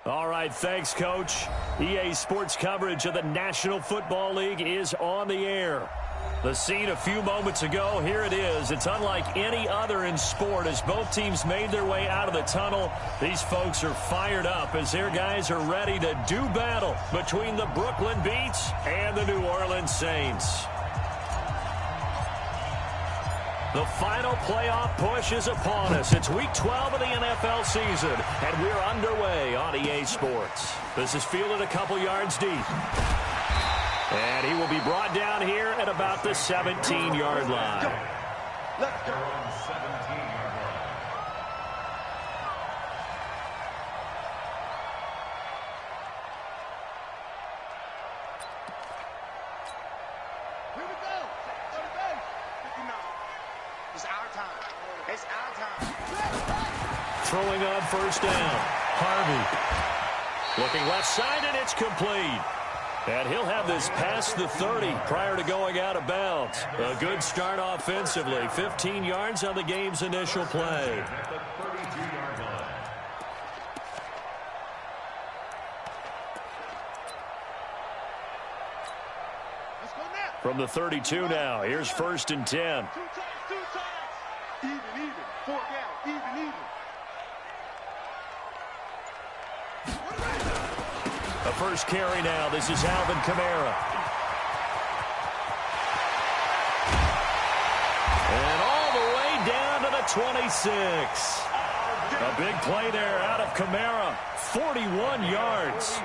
All right, thanks, Coach. EA Sports coverage of the National Football League is on the air. The scene a few moments ago, here it is. It's unlike any other in sport as both teams made their way out of the tunnel. These folks are fired up as their guys are ready to do battle between the Brooklyn Beats and the New Orleans Saints. The final playoff push is upon us. It's Week 12 of the NFL season, and we're underway on EA Sports. This is fielded a couple yards deep. And he will be brought down here at about the 17-yard line. Let's go. 17-yard line. Here we go. Third base. 59. It's our time. It's our time. Throwing on first down. Harvey. Looking left side, and it's complete. And he'll have this past the 30 prior to going out of bounds. A good start offensively. 15 yards on the game's initial play. From the 32 now, here's 1st and 10. Two times. Even. 4 down. Even. A first carry now. This is Alvin Kamara. And all the way down to the 26. A big play there out of Kamara. 41 yards.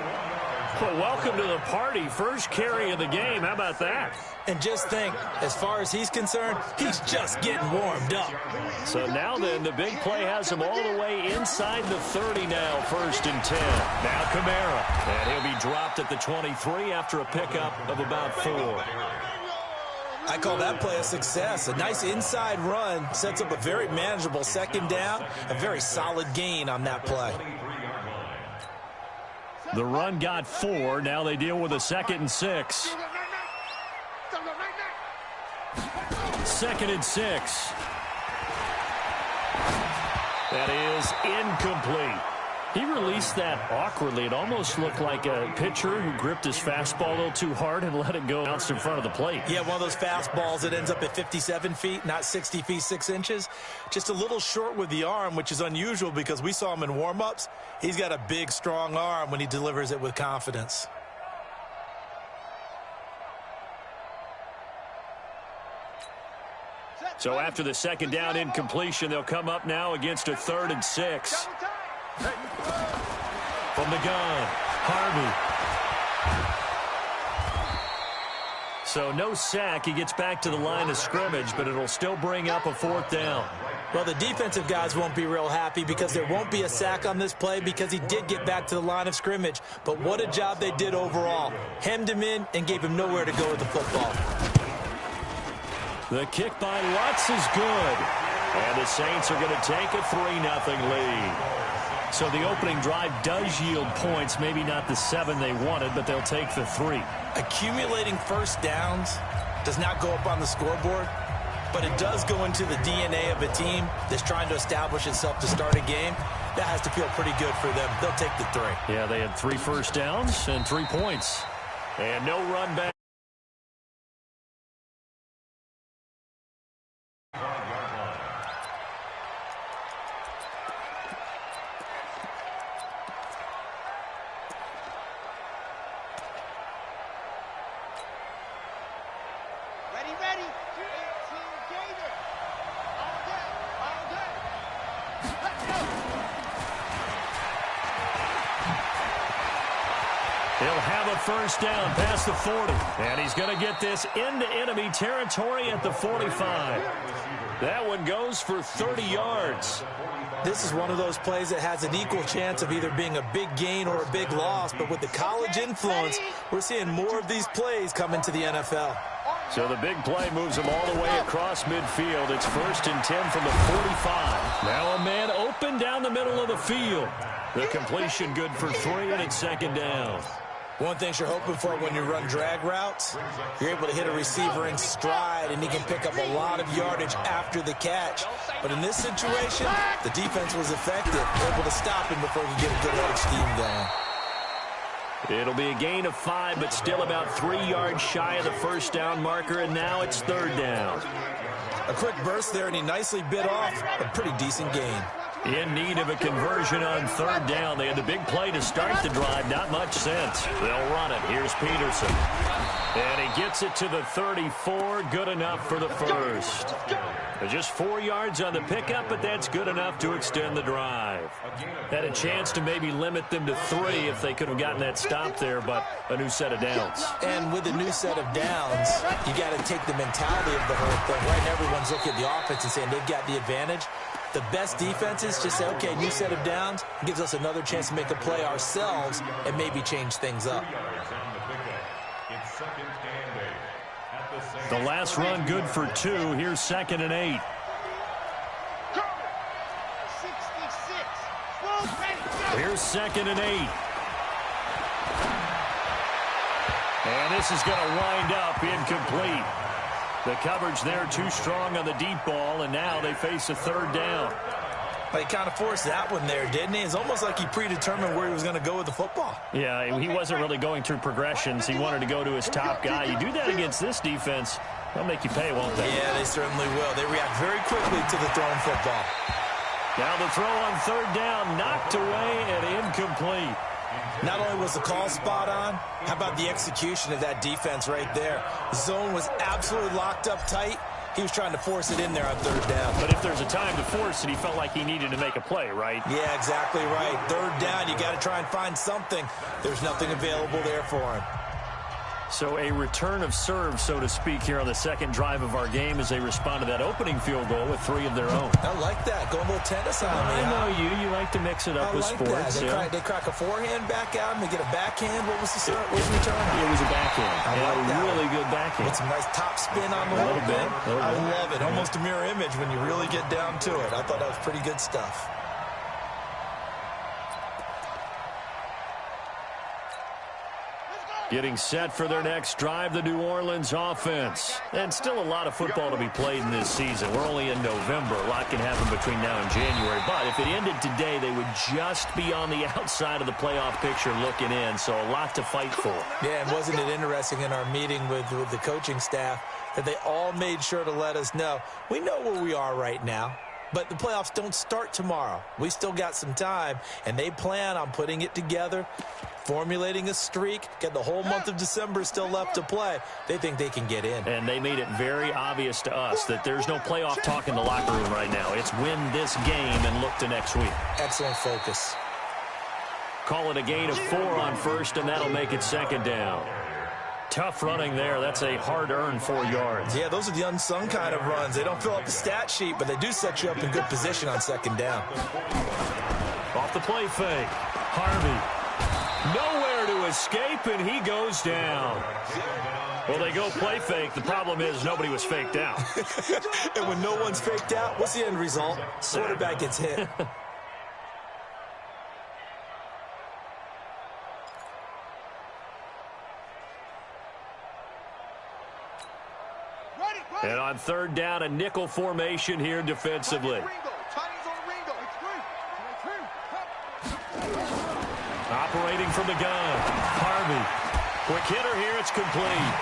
Well, welcome to the party. First carry of the game. How about that? And just think, as far as he's concerned, he's just getting warmed up. So now then, the big play has him all the way inside the 30 now, 1st and 10. Now Kamara. And he'll be dropped at the 23 after a pickup of about 4. I call that play a success. A nice inside run sets up a very manageable 2nd down. A very solid gain on that play. The run got 4. Now they deal with a 2nd and 6. 2nd and 6. That is incomplete. He released that awkwardly. It almost looked like a pitcher who gripped his fastball a little too hard and let it go bounced in front of the plate. Yeah, one of those fastballs that ends up at 57 feet, not 60 feet, 6 inches. Just a little short with the arm, which is unusual because we saw him in warm-ups. He's got a big, strong arm when he delivers it with confidence. So after the 2nd down incompletion, they'll come up now against a 3rd and 6. From the gun, Harvey. So no sack. He gets back to the line of scrimmage, but it'll still bring up a 4th down. Well, the defensive guys won't be real happy because there won't be a sack on this play because he did get back to the line of scrimmage. But what a job they did overall. Hemmed him in and gave him nowhere to go with the football. The kick by Lutz is good. And the Saints are going to take a 3-0 lead. So the opening drive does yield points. Maybe not the 7 they wanted, but they'll take the 3. Accumulating first downs does not go up on the scoreboard, but it does go into the DNA of a team that's trying to establish itself to start a game. That has to feel pretty good for them. They'll take the 3. Yeah, they had 3 first downs and 3 points. And no run back. He'll have a first down past the 40. And he's going to get this into enemy territory at the 45. That one goes for 30 yards. This is one of those plays that has an equal chance of either being a big gain or a big loss. But with the college influence, we're seeing more of these plays come into the NFL. So the big play moves him all the way across midfield. It's 1st and 10 from the 45. Now a man open down the middle of the field. The completion good for 3, and it's 2nd down. One thing you're hoping for when you run drag routes, you're able to hit a receiver in stride, and he can pick up a lot of yardage after the catch. But in this situation, the defense was effective, able to stop him before he could get a good edge scheme going. It'll be a gain of 5, but still about 3 yards shy of the first down marker, and now it's 3rd down. A quick burst there, and he nicely bit off a pretty decent gain. In need of a conversion on 3rd down. They had the big play to start the drive. Not much sense. They'll run it. Here's Peterson. And he gets it to the 34. Good enough for the first. Just 4 yards on the pickup, but that's good enough to extend the drive. Had a chance to maybe limit them to 3 if they could have gotten that stop there, but a new set of downs. And with a new set of downs, you got to take the mentality of the whole thing. Right now, everyone's looking at the offense and saying they've got the advantage. The best defenses just say, okay, new set of downs, gives us another chance to make a play ourselves and maybe change things up. The last run good for 2. Here's 2nd and 8. Here's 2nd and 8. And this is going to wind up incomplete. The coverage there too strong on the deep ball, and now they face a 3rd down. But he kind of forced that one there, didn't he? It's almost like he predetermined where he was going to go with the football. Yeah, he wasn't really going through progressions. He wanted to go to his top guy. You do that against this defense, they'll make you pay, won't they? Yeah, they certainly will. They react very quickly to the thrown football. Now the throw on 3rd down, knocked away and incomplete. Not only was the call spot on, how about the execution of that defense right there? The zone was absolutely locked up tight. He was trying to force it in there on 3rd down. But if there's a time to force it, he felt like he needed to make a play, right? Yeah, exactly right. 3rd down, you got to try and find something. There's nothing available there for him. So a return of serve, so to speak, here on the 2nd drive of our game as they respond to that opening field goal with 3 of their own. I like that. Go a little tennis on me. I know you. You like to mix it up with sports. They crack a forehand back out and they get a backhand. What was the return? It was a backhand. A really good backhand. With some nice top spin on the little bit. I love it. Almost a mirror image when you really get down to it. I thought that was pretty good stuff. Getting set for their next drive, the New Orleans offense. And still a lot of football to be played in this season. We're only in November. A lot can happen between now and January. But if it ended today, they would just be on the outside of the playoff picture looking in. So a lot to fight for. Yeah, and wasn't it interesting in our meeting with the coaching staff that they all made sure to let us know, we know where we are right now. But the playoffs don't start tomorrow. We still got some time, and they plan on putting it together, formulating a streak, get the whole month of December still left to play. They think they can get in. And they made it very obvious to us that there's no playoff talk in the locker room right now. It's win this game and look to next week. Excellent focus. Call it a gain of 4 on 1st, and that'll make it 2nd down. Tough running there. That's a hard-earned 4 yards. Yeah, those are the unsung kind of runs. They don't fill up the stat sheet, but they do set you up in good position on 2nd down. Off the play fake. Harvey. Nowhere to escape, and he goes down. Well, they go play fake. The problem is nobody was faked out. And when no one's faked out, what's the end result? Quarterback gets hit. And on 3rd down, a nickel formation here defensively. Operating from the gun. Harvey. Quick hitter here. It's complete.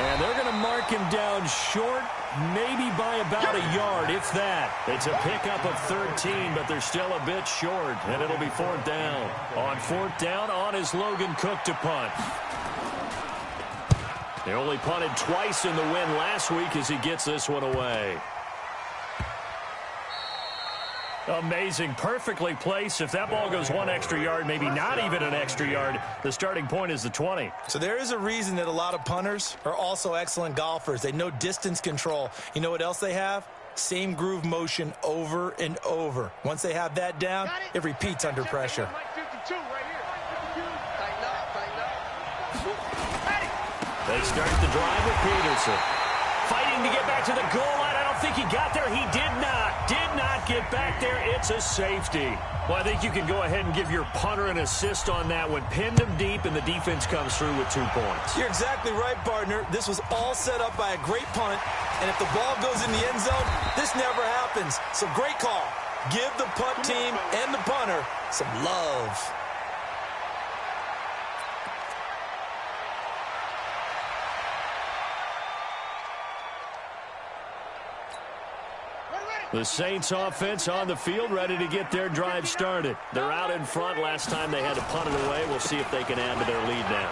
And they're going to mark him down short, maybe by about a yard, if that. It's a pickup of 13, but they're still a bit short, and it'll be 4th down. On 4th down, on is Logan Cook to punt. They only punted twice in the win last week as he gets this one away. Amazing. Perfectly placed. If that ball goes 1 extra yard, maybe not even an extra yard, the starting point is the 20. So there is a reason that a lot of punters are also excellent golfers. They know distance control. You know what else they have? Same groove motion over and over. Once they have that down, it repeats under pressure. They start the drive with Peterson. Fighting to get back to the goal line. I don't think he got there. He did not get back there. It That's a safety. Well, I think you can go ahead and give your punter an assist on that one. Pinned him deep, and the defense comes through with 2 points. You're exactly right, partner. This was all set up by a great punt, and if the ball goes in the end zone, this never happens. So great call. Give the punt team and the punter some love. The Saints offense on the field, ready to get their drive started. They're out in front. Last time they had to punt it away. We'll see if they can add to their lead now.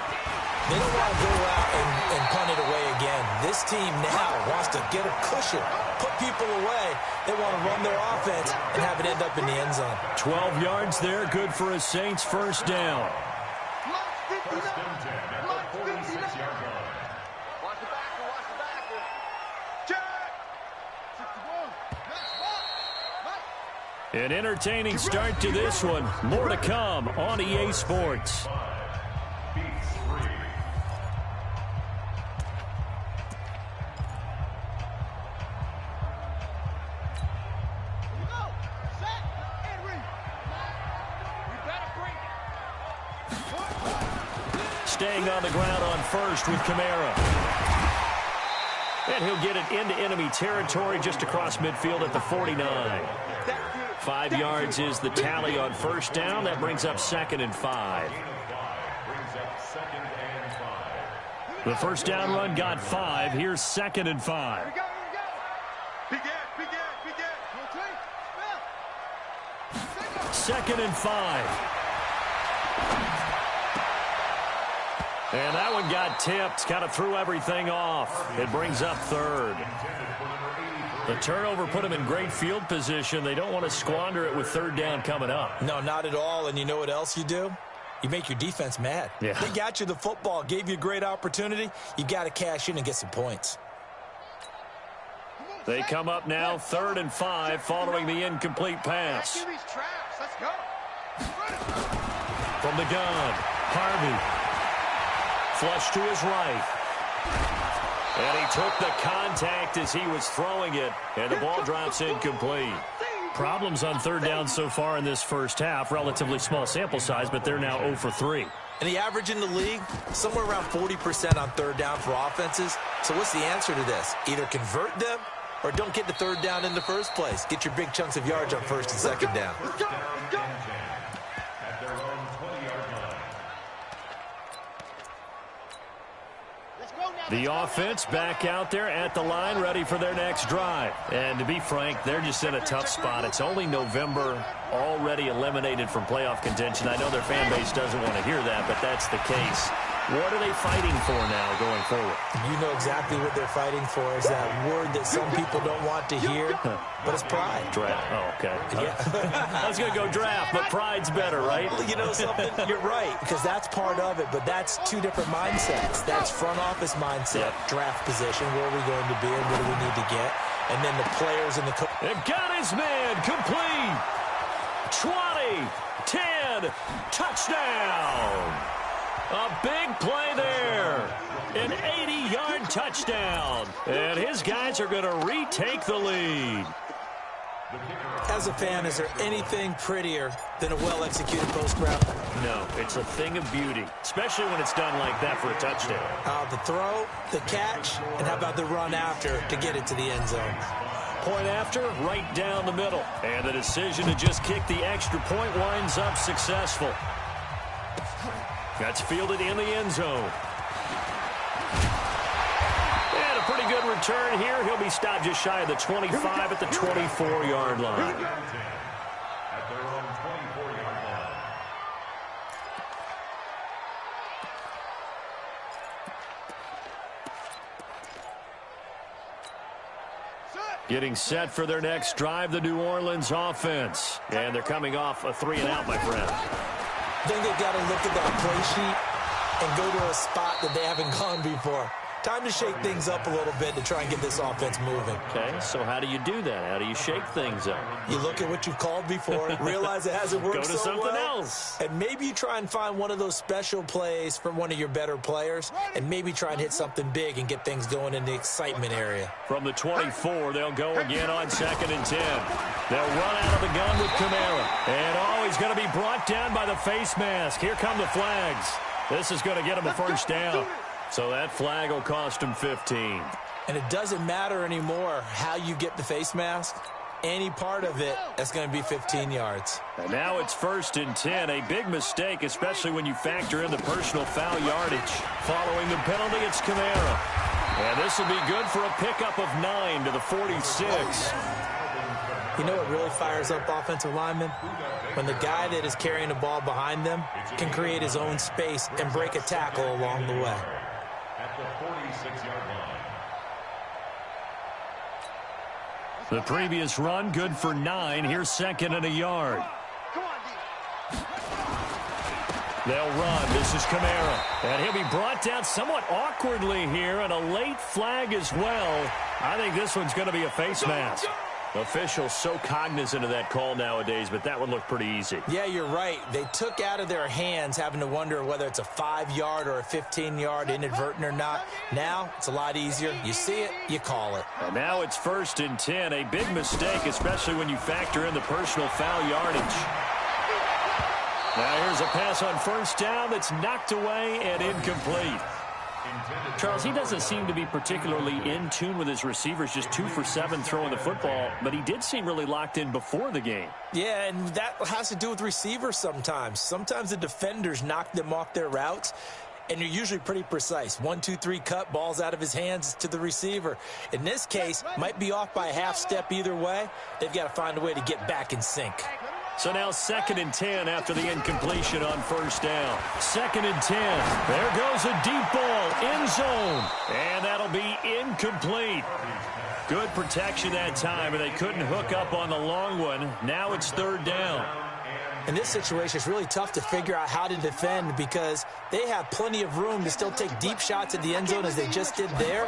They don't want to go out and punt it away again. This team now wants to get a cushion, put people away. They want to run their offense and have it end up in the end zone. 12 yards there, good for a Saints first down. First and 10 at the 46-yard line. Watch the backer, watch the backer. Check! 61. An entertaining start to this one. More to come on EA Sports. Beats 3. Staying on the ground on first with Kamara. And he'll get it into enemy territory just across midfield at the 49. 5 yards is the tally on first down. That brings up 2nd and 5. The first down run got 5. Here's 2nd and 5. Here we go. Begin. 2nd and 5. And that one got tipped. Kind of threw everything off. It brings up 3rd. The turnover put them in great field position. They don't want to squander it with 3rd down coming up. No, not at all. And you know what else you do? You make your defense mad. Yeah. They got you the football, gave you a great opportunity. You got to cash in and get some points. They come up now 3rd and 5 following the incomplete pass. Give these traps. Let's go. From the gun, Harvey. Flush to his right. And he took the contact as he was throwing it, and the ball drops incomplete. Problems on 3rd down so far in this first half. Relatively small sample size, but they're now 0 for 3. And the average in the league, somewhere around 40% on 3rd down for offenses. So what's the answer to this? Either convert them or don't get the 3rd down in the first place. Get your big chunks of yards on 1st and 2nd down. At their own 20-yard line. The offense back out there at the line, ready for their next drive. And to be frank, they're just in a tough spot. It's only November, already eliminated from playoff contention. I know their fan base doesn't want to hear that, but that's the case. What are they fighting for now going forward? You know exactly what they're fighting for is that word that some people don't want to hear, but it's pride. Draft. Oh, okay. Yeah. I was going to go draft, but pride's better, right? You know something? You're right, because that's part of it, but that's 2 different mindsets. That's front office mindset, draft position, where are we going to be and what do we need to get, and then the players and the coach. They've got his man, complete. 20, 10, touchdown. A big play there. An 80-yard touchdown. And his guys are going to retake the lead. As a fan, is there anything prettier than a well-executed post route? No, it's a thing of beauty, especially when it's done like that for a touchdown. The throw, the catch, and how about the run after to get it to the end zone? Point after, right down the middle. And the decision to just kick the extra point winds up successful. That's fielded in the end zone. And a pretty good return here. He'll be stopped just shy of the 25 at the 24-yard line. At their own 24-yard line. Getting set for their next drive, the New Orleans offense. And they're coming off a 3-and-out, my friend. I think they've got to look at that play sheet and go to a spot that they haven't gone before. Time to shake things up a little bit to try and get this offense moving. Okay, so how do you do that? How do you shake things up? You look at what you've called before, realize it hasn't worked so well. Go to something else. And maybe you try and find one of those special plays from one of your better players, and maybe try and hit something big and get things going in the excitement area. From the 24, they'll go again on 2nd and 10. They'll run out of the gun with Kamara. And, he's going to be brought down by the face mask. Here come the flags. This is going to get him a first down. So that flag will cost him 15. And it doesn't matter anymore how you get the face mask. Any part of it, that's going to be 15 yards. And now it's 1st and 10. A big mistake, especially when you factor in the personal foul yardage. Following the penalty, it's Kamara. And this will be good for a pickup of 9 to the 46. You know what really fires up offensive linemen? When the guy that is carrying the ball behind them can create his own space and break a tackle along the way. At the 46-yard line. The previous run, good for 9. Here's 2nd and a yard. They'll run. This is Kamara. And he'll be brought down somewhat awkwardly here, and a late flag as well. I think this one's going to be a face mask. Officials so cognizant of that call nowadays, but that would look pretty easy. Yeah, you're right. They took out of their hands having to wonder whether it's a 5-yard or a 15-yard inadvertent or not. Now, it's a lot easier. You see it, you call it. And now it's 1st and 10. A big mistake, especially when you factor in the personal foul yardage. Now here's a pass on 1st down that's knocked away and incomplete. Charles, he doesn't seem to be particularly in tune with his receivers, just 2 for 7 throwing the football, but he did seem really locked in before the game. Yeah, and that has to do with receivers sometimes. Sometimes the defenders knock them off their routes, and you're usually pretty precise. 1, 2, 3 cut, balls out of his hands to the receiver. In this case, might be off by a half step either way. They've got to find a way to get back in sync. So now 2nd and 10 after the incompletion on 1st down. 2nd and 10. There goes a deep ball, end zone. And that'll be incomplete. Good protection that time, and they couldn't hook up on the long one. Now it's 3rd down. In this situation, it's really tough to figure out how to defend because they have plenty of room to still take deep shots at the end zone as they just did there.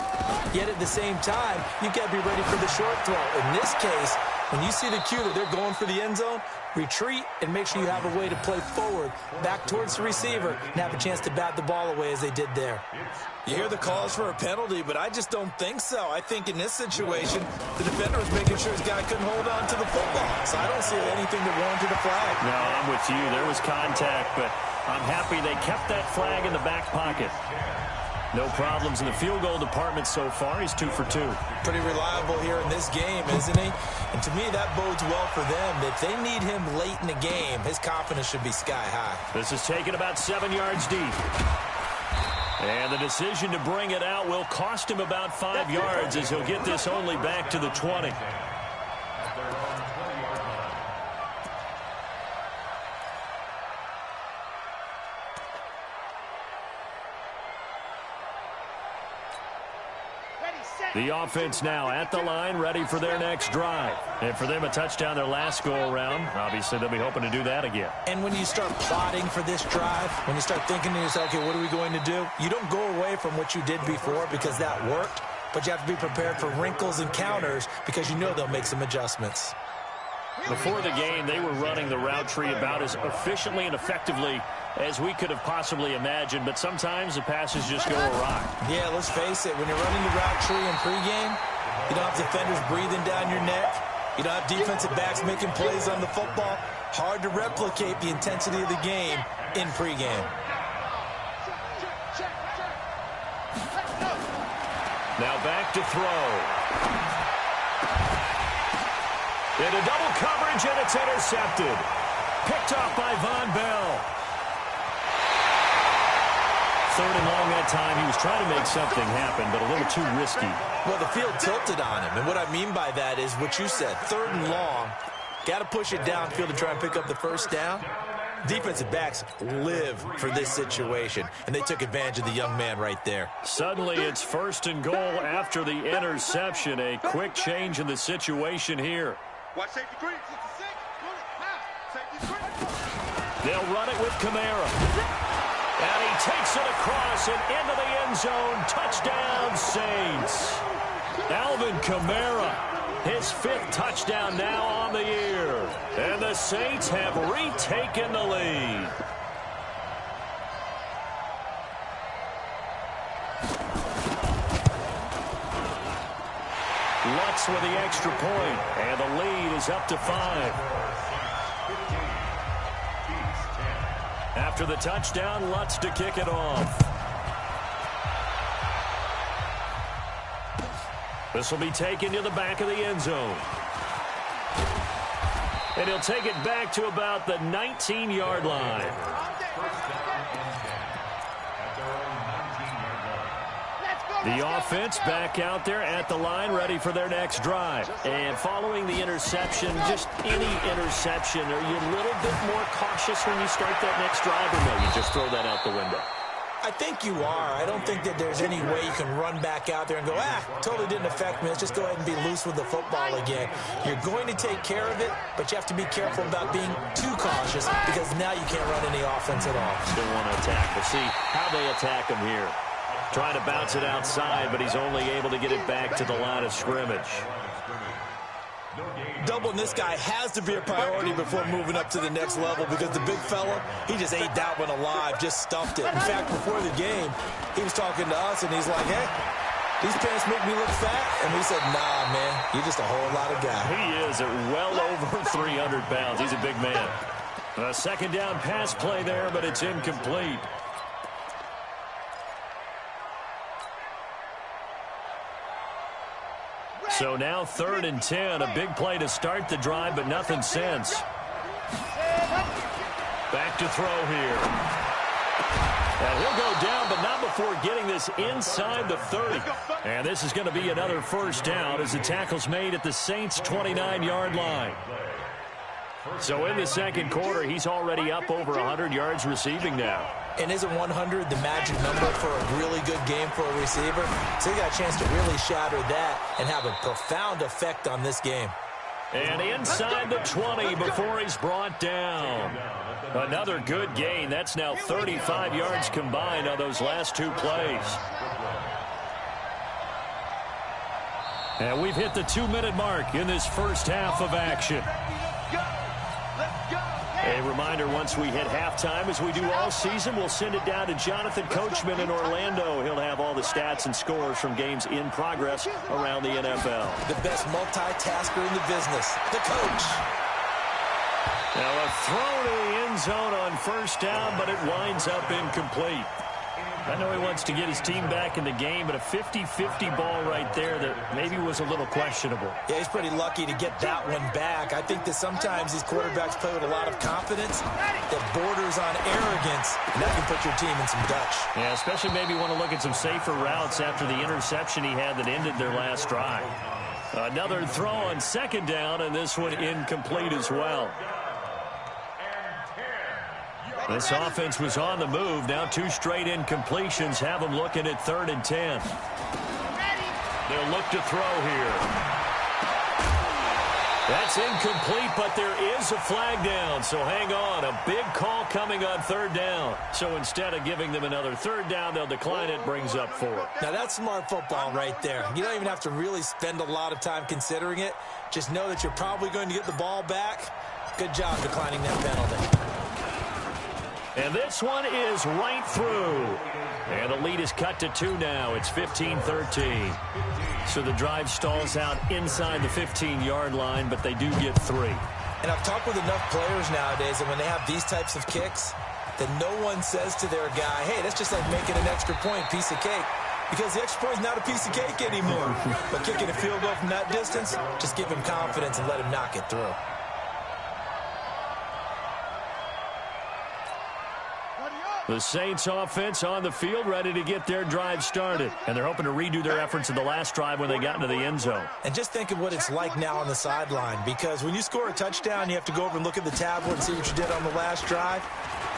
Yet at the same time, you've got to be ready for the short throw. In this case, when you see the cue that they're going for the end zone, retreat and make sure you have a way to play forward, back towards the receiver, and have a chance to bat the ball away as they did there. You hear the calls for a penalty, but I just don't think so. I think in this situation, the defender was making sure his guy couldn't hold on to the football. So I don't see anything that warranted a flag. No, I'm with you. There was contact, but I'm happy they kept that flag in the back pocket. No problems in the field goal department so far. He's 2 for 2. Pretty reliable here in this game, isn't he? And to me, that bodes well for them. If they need him late in the game, his confidence should be sky high. This is taken about 7 yards deep. And the decision to bring it out will cost him about 5 yards as he'll get this only back to the 20. The offense now at the line, ready for their next drive. And for them, a touchdown their last go-around. Obviously, they'll be hoping to do that again. And when you start plotting for this drive, when you start thinking to yourself, okay, what are we going to do? You don't go away from what you did before because that worked, but you have to be prepared for wrinkles and counters because you know they'll make some adjustments. Before the game, they were running the route tree about as efficiently and effectively as we could have possibly imagined, but sometimes the passes just go awry. Yeah, let's face it. When you're running the route tree in pregame, you don't have defenders breathing down your neck. You don't have defensive backs making plays on the football. Hard to replicate the intensity of the game in pregame. Now back to throw. Into double coverage, and it's intercepted. Picked off by Von Bell. 3rd and long that time. He was trying to make something happen, but a little too risky. Well, the field tilted on him, and what I mean by that is what you said. 3rd and long. Got to push it downfield to try and pick up the first down. Defensive backs live for this situation, and they took advantage of the young man right there. Suddenly, it's 1st and goal after the interception. A quick change in the situation here. Watch safety green. 66. Safety green. They'll run it with Kamara. And he takes it across and into the end zone. Touchdown, Saints. Alvin Kamara, his 5th touchdown now on the year. And the Saints have retaken the lead. Lutz with the extra point, and the lead is up to 5. After the touchdown, Lutz to kick it off. This will be taken to the back of the end zone. And he'll take it back to about the 19-yard line. The offense back out there at the line, ready for their next drive. And following the interception, just any interception, are you a little bit more cautious when you start that next drive, or no, you just throw that out the window? I think you are. I don't think that there's any way you can run back out there and go, totally didn't affect me. Let's just go ahead and be loose with the football again. You're going to take care of it, but you have to be careful about being too cautious because now you can't run any offense at all. Still want to attack. We'll see how they attack him here. Trying to bounce it outside, but he's only able to get it back to the line of scrimmage. Doubling this guy has to be a priority before moving up to the next level because the big fella, he just ate that one alive, just stuffed it. In fact, before the game, he was talking to us, and he's like, hey, these pants make me look fat? And we said, nah, man, you're just a whole lot of guy. He is at well over 300 pounds. He's a big man. A second down pass play there, but it's incomplete. So now 3rd and 10, a big play to start the drive, but nothing since. Back to throw here. And he'll go down, but not before getting this inside the 30. And this is going to be another first down as the tackle's made at the Saints' 29-yard line. So in the second quarter, he's already up over 100 yards receiving now. And isn't 100 the magic number for a really good game for a receiver? So he got a chance to really shatter that and have a profound effect on this game. And inside the 20 before he's brought down. Another good gain. That's now 35 yards combined on those last 2 plays. And we've hit the 2-minute mark in this first half of action. A reminder, once we hit halftime, as we do all season, we'll send it down to Jonathan Coachman in Orlando. He'll have all the stats and scores from games in progress around the NFL. The best multitasker in the business, the coach. Now a throw to the end zone on first down, but it winds up incomplete. I know he wants to get his team back in the game, but a 50-50 ball right there that maybe was a little questionable. Yeah, he's pretty lucky to get that one back. I think that sometimes these quarterbacks play with a lot of confidence that borders on arrogance, and that can put your team in some Dutch. Yeah, especially maybe want to look at some safer routes after the interception he had that ended their last drive. Another throw on second down, and this one incomplete as well. This offense was on the move. Now 2 straight incompletions have them looking at 3rd and 10. They'll look to throw here. That's incomplete, but there is a flag down. So hang on. A big call coming on 3rd down. So instead of giving them another 3rd down, they'll decline it. Brings up 4. Now that's smart football right there. You don't even have to really spend a lot of time considering it. Just know that you're probably going to get the ball back. Good job declining that penalty. And this one is right through. And the lead is cut to 2 now. It's 15-13. So the drive stalls out inside the 15-yard line, but they do get 3. And I've talked with enough players nowadays that when they have these types of kicks, that no one says to their guy, hey, that's just like making an extra point, piece of cake. Because the extra point is not a piece of cake anymore. But kicking a field goal from that distance, just give him confidence and let him knock it through. The Saints offense on the field, ready to get their drive started. And they're hoping to redo their efforts in the last drive when they got into the end zone. And just think of what it's like now on the sideline. Because when you score a touchdown, you have to go over and look at the tablet and see what you did on the last drive.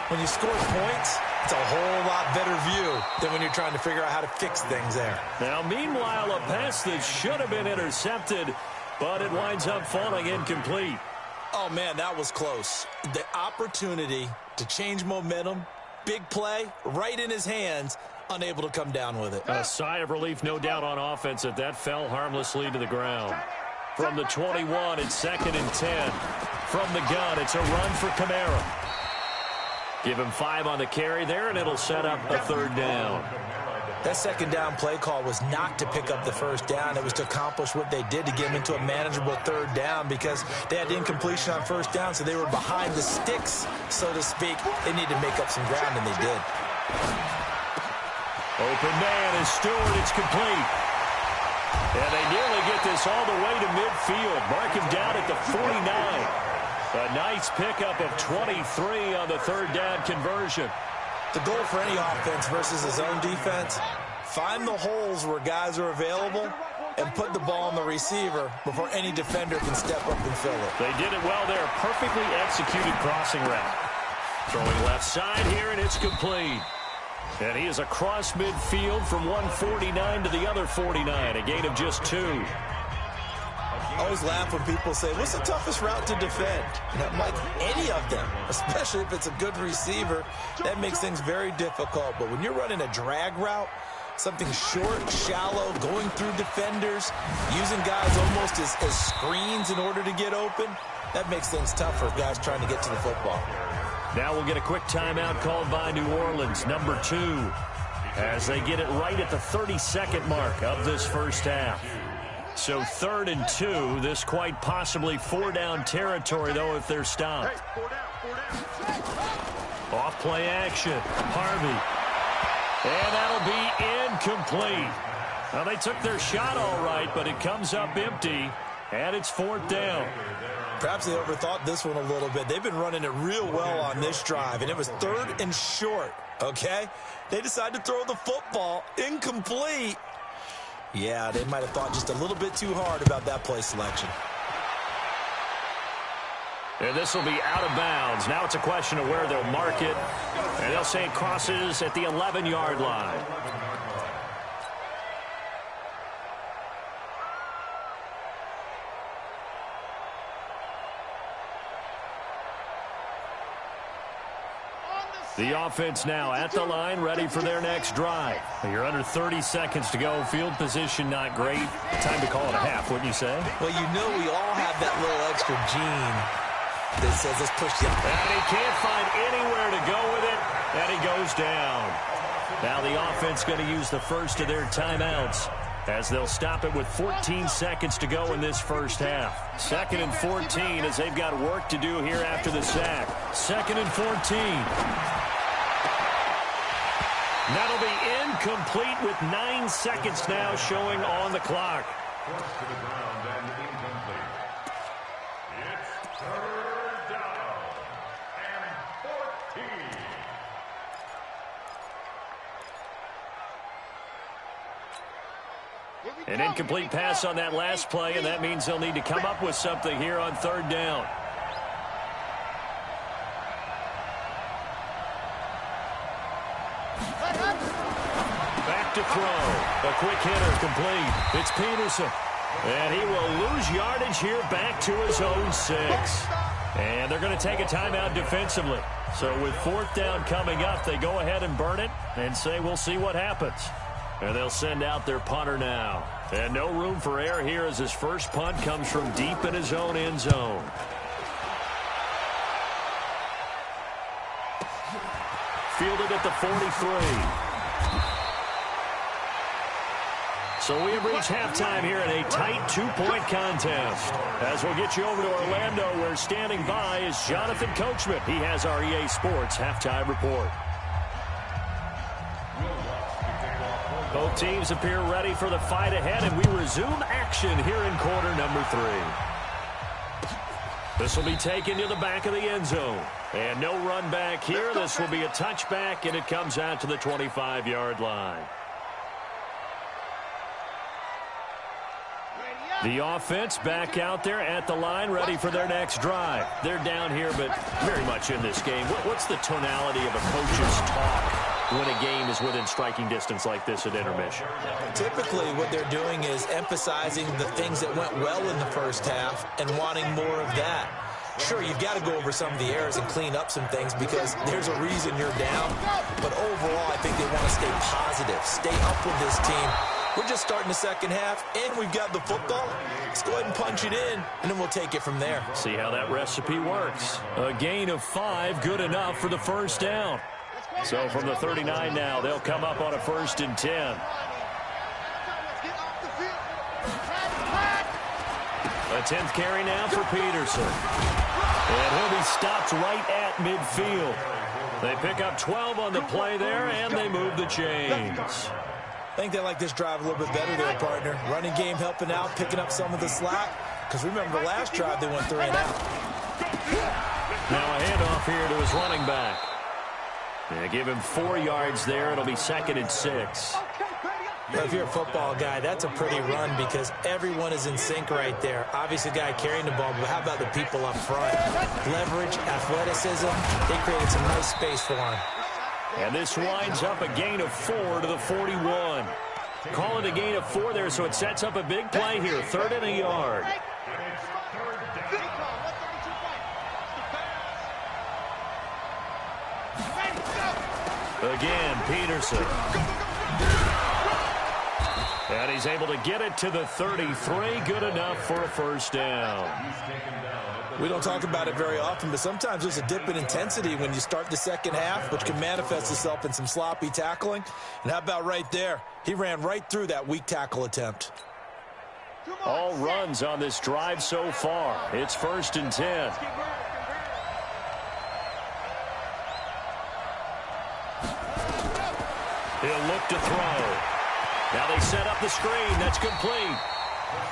When you score points, it's a whole lot better view than when you're trying to figure out how to fix things there. Now, meanwhile, a pass that should have been intercepted, but it winds up falling incomplete. Oh, man, that was close. The opportunity to change momentum Big play, right in his hands, unable to come down with it. A sigh of relief, no doubt, on offense that fell harmlessly to the ground. From the 21, it's 2nd and 10. From the gun, it's a run for Kamara. Give him 5 on the carry there, and it'll set up a 3rd down. That 2nd down play call was not to pick up the 1st down. It was to accomplish what they did to get them into a manageable 3rd down because they had incompletion on 1st down, so they were behind the sticks, so to speak. They needed to make up some ground, and they did. Open man is Stewart. It's complete. And they nearly get this all the way to midfield. Mark him down at the 49. A nice pickup of 23 on the 3rd down conversion. The goal for any offense versus his own defense, find the holes where guys are available and put the ball on the receiver before any defender can step up and fill it. They did it well there. Perfectly executed crossing route. Throwing left side here, and it's complete. And he is across midfield from 149 to the other 49, a gain of just 2. I always laugh when people say, what's the toughest route to defend? And I'm like, any of them, especially if it's a good receiver. That makes things very difficult. But when you're running a drag route, something short, shallow, going through defenders, using guys almost as screens in order to get open, that makes things tough for guys trying to get to the football. Now we'll get a quick timeout called by New Orleans, number 2, as they get it right at the 32nd mark of this first half. So 3rd and 2, this quite possibly 4-down territory, though, if they're stopped. Off play action, Harvey. And that'll be incomplete. Well, they took their shot all right, but it comes up empty, and it's 4th down. Perhaps they overthought this one a little bit. They've been running it real well on this drive, and it was 3rd and short, okay? They decided to throw the football incomplete. Yeah, they might have thought just a little bit too hard about that play selection. And this will be out of bounds. Now it's a question of where they'll mark it. And they'll say it crosses at the 11-yard line. The offense now at the line, ready for their next drive. You're under 30 seconds to go. Field position not great. Time to call it a half, wouldn't you say? Well, you know we all have that little extra gene that says let's push the... And he can't find anywhere to go with it, and he goes down. Now the offense going to use the first of their timeouts as they'll stop it with 14 seconds to go in this first half. 2nd and 14 as they've got work to do here after the sack. 2nd and 14. That'll be incomplete with 9 seconds now showing on the clock. Close to the ground and incomplete. It's 3rd down and 14. An incomplete pass on that last play, and that means they'll need to come up with something here on 3rd down. Back to throw. A quick hitter complete. It's Peterson. And he will lose yardage here back to his own 6. And they're going to take a timeout defensively. So with 4th down coming up, they go ahead and burn it and say we'll see what happens. And they'll send out their punter now. And no room for error here as his first punt comes from deep in his own end zone. Fielded at the 43. So we have reached halftime here in a tight 2-point contest. As we'll get you over to Orlando, where standing by is Jonathan Coachman. He has our EA Sports halftime report. Both teams appear ready for the fight ahead, and we resume action here in quarter number 3. This will be taken to the back of the end zone. And no run back here. This will be a touchback, and it comes out to the 25-yard line. The offense back out there at the line, ready for their next drive. They're down here, but very much in this game. What's the tonality of a coach's talk when a game is within striking distance like this at intermission? Typically, what they're doing is emphasizing the things that went well in the first half and wanting more of that. Sure, you've got to go over some of the errors and clean up some things because there's a reason you're down. But overall, I think they want to stay positive, stay up with this team. We're just starting the second half, and we've got the football. Let's go ahead and punch it in, and then we'll take it from there. See how that recipe works. A gain of 5, good enough for the first down. So from the 39 now, they'll come up on a 1st and 10. A 10th carry now for Peterson. And he'll be stopped right at midfield. They pick up 12 on the play there, and they move the chains. I think they like this drive a little bit better there, partner. Running game helping out, picking up some of the slack. Because remember, the last drive they went 3 and out. Now a handoff here to his running back. They give him 4 yards there. It'll be 2nd and 6. Well, if you're a football guy, that's a pretty run because everyone is in sync right there. Obviously, the guy carrying the ball, but how about the people up front? Leverage, athleticism, they created some nice space for him. And this winds up a gain of 4 to the 41. Call it a gain of 4 there, so it sets up a big play here. 3rd and a yard. Again, Peterson. And he's able to get it to the 33. Good enough for a first down. We don't talk about it very often, but sometimes there's a dip in intensity when you start the second half, which can manifest itself in some sloppy tackling. And how about right there? He ran right through that weak tackle attempt. All runs on this drive so far. It's 1st and 10. He'll look to throw. Now they set up the screen. That's complete.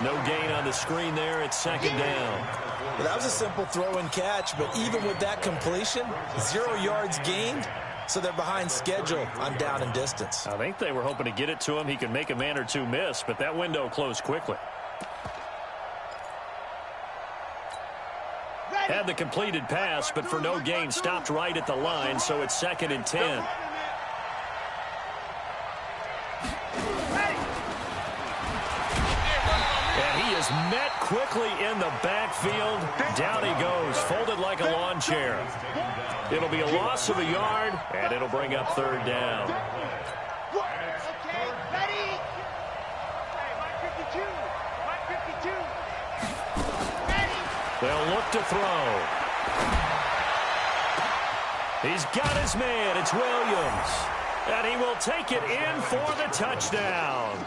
No gain on the screen there. It's 2nd down. Well, that was a simple throw and catch, but even with that completion, 0 yards gained, so they're behind schedule on down and distance. I think they were hoping to get it to him. He could make a man or two miss, but that window closed quickly. Had the completed pass, but for no gain, stopped right at the line, so it's 2nd and 10. Met quickly in the backfield. Down he goes, folded like a lawn chair. It'll be a loss of a yard, and it'll bring up 3rd down. They'll look to throw. He's got his man. It's Williams. And he will take it in for the touchdown.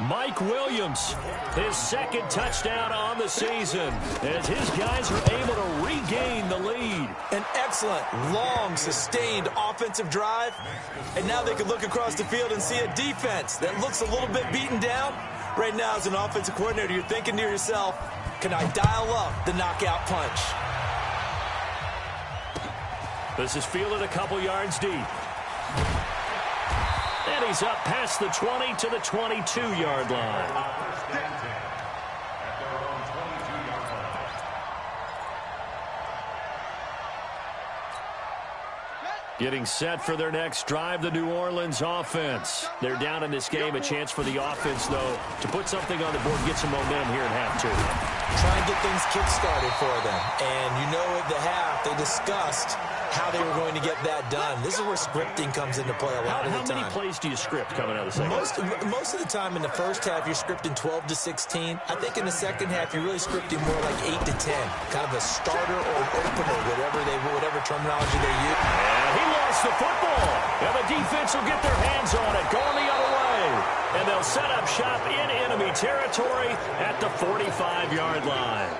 Mike Williams, his 2nd touchdown on the season, as his guys are able to regain the lead. An excellent, long, sustained offensive drive. And now they can look across the field and see a defense that looks a little bit beaten down. Right now, as an offensive coordinator, you're thinking to yourself, can I dial up the knockout punch? This is fielded a couple yards deep. And he's up past the 20 to the 22-yard line. Getting set for their next drive, the New Orleans offense. They're down in this game. A chance for the offense, though, to put something on the board, get some momentum here at half 2. Try and get things kick-started for them. And you know at the half, they discussed how they were going to get that done. This is where scripting comes into play a lot of the time. How many plays do you script coming out of the second half? Most of the time in the first half, you're scripting 12 to 16. I think in the second half, you're really scripting more like 8 to 10. Kind of a starter or an opener, whatever terminology they use. And he lost the football. And the defense will get their hands on it, going the other way. And they'll set up shop in enemy territory at the 45-yard line.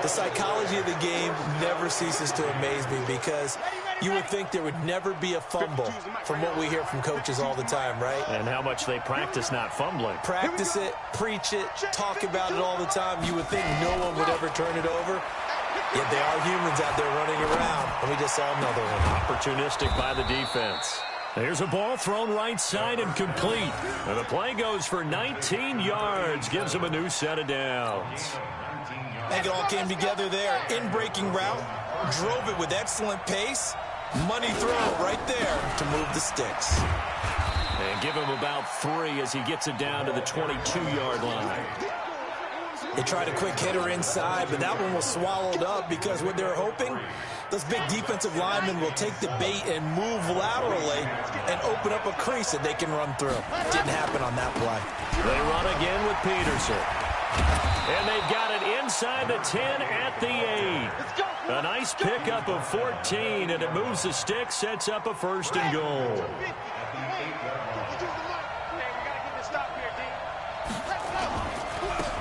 The psychology of the game never ceases to amaze me because you would think there would never be a fumble from what we hear from coaches all the time, right? And how much they practice not fumbling. Practice it, preach it, talk about it all the time. You would think no one would ever turn it over. Yet they are humans out there running around, and we just saw another one. Opportunistic by the defense. Here's a ball thrown right side and complete. And the play goes for 19 yards, gives them a new set of downs. I think it all came together there. In-breaking route, drove it with excellent pace. Money throw right there to move the sticks. And give him about 3 as he gets it down to the 22-yard line. They tried a quick hitter inside, but that one was swallowed up because what they're hoping, those big defensive linemen will take the bait and move laterally and open up a crease that they can run through. Didn't happen on that play. They run again with Peterson. And they've got it inside the 10 at the 8. A nice pickup of 14, and it moves the stick, sets up a 1st and goal.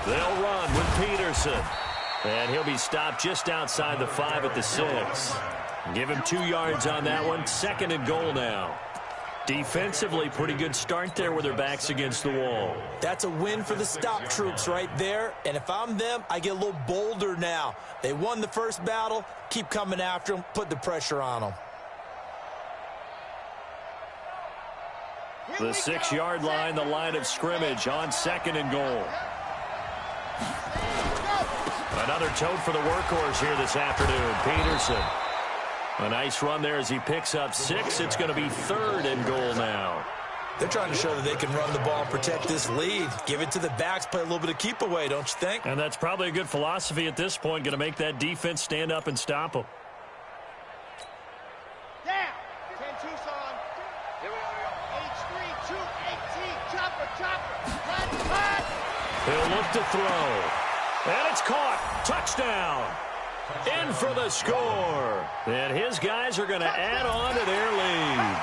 They'll run with Peterson. And he'll be stopped just outside the 5 at the 6. Give him 2 yards on that one. 2nd and goal now. Defensively, pretty good start there with their backs against the wall. That's a win for the stop troops right there. And if I'm them, I get a little bolder now. They won the first battle. Keep coming after them. Put the pressure on them. The 6-yard line, the line of scrimmage on 2nd and goal. Another tote for the workhorse here this afternoon, Peterson. A nice run there as he picks up 6. It's going to be 3rd and goal now. They're trying to show that they can run the ball and protect this lead. Give it to the backs, play a little bit of keep away, don't you think? And that's probably a good philosophy at this point, going to make that defense stand up and stop them. Down. 10-2, son. Here we go. H3, 2, 18. Chopper. He'll look to throw. And it's caught. Touchdown. In for the score. And his guys are going to add on to their lead.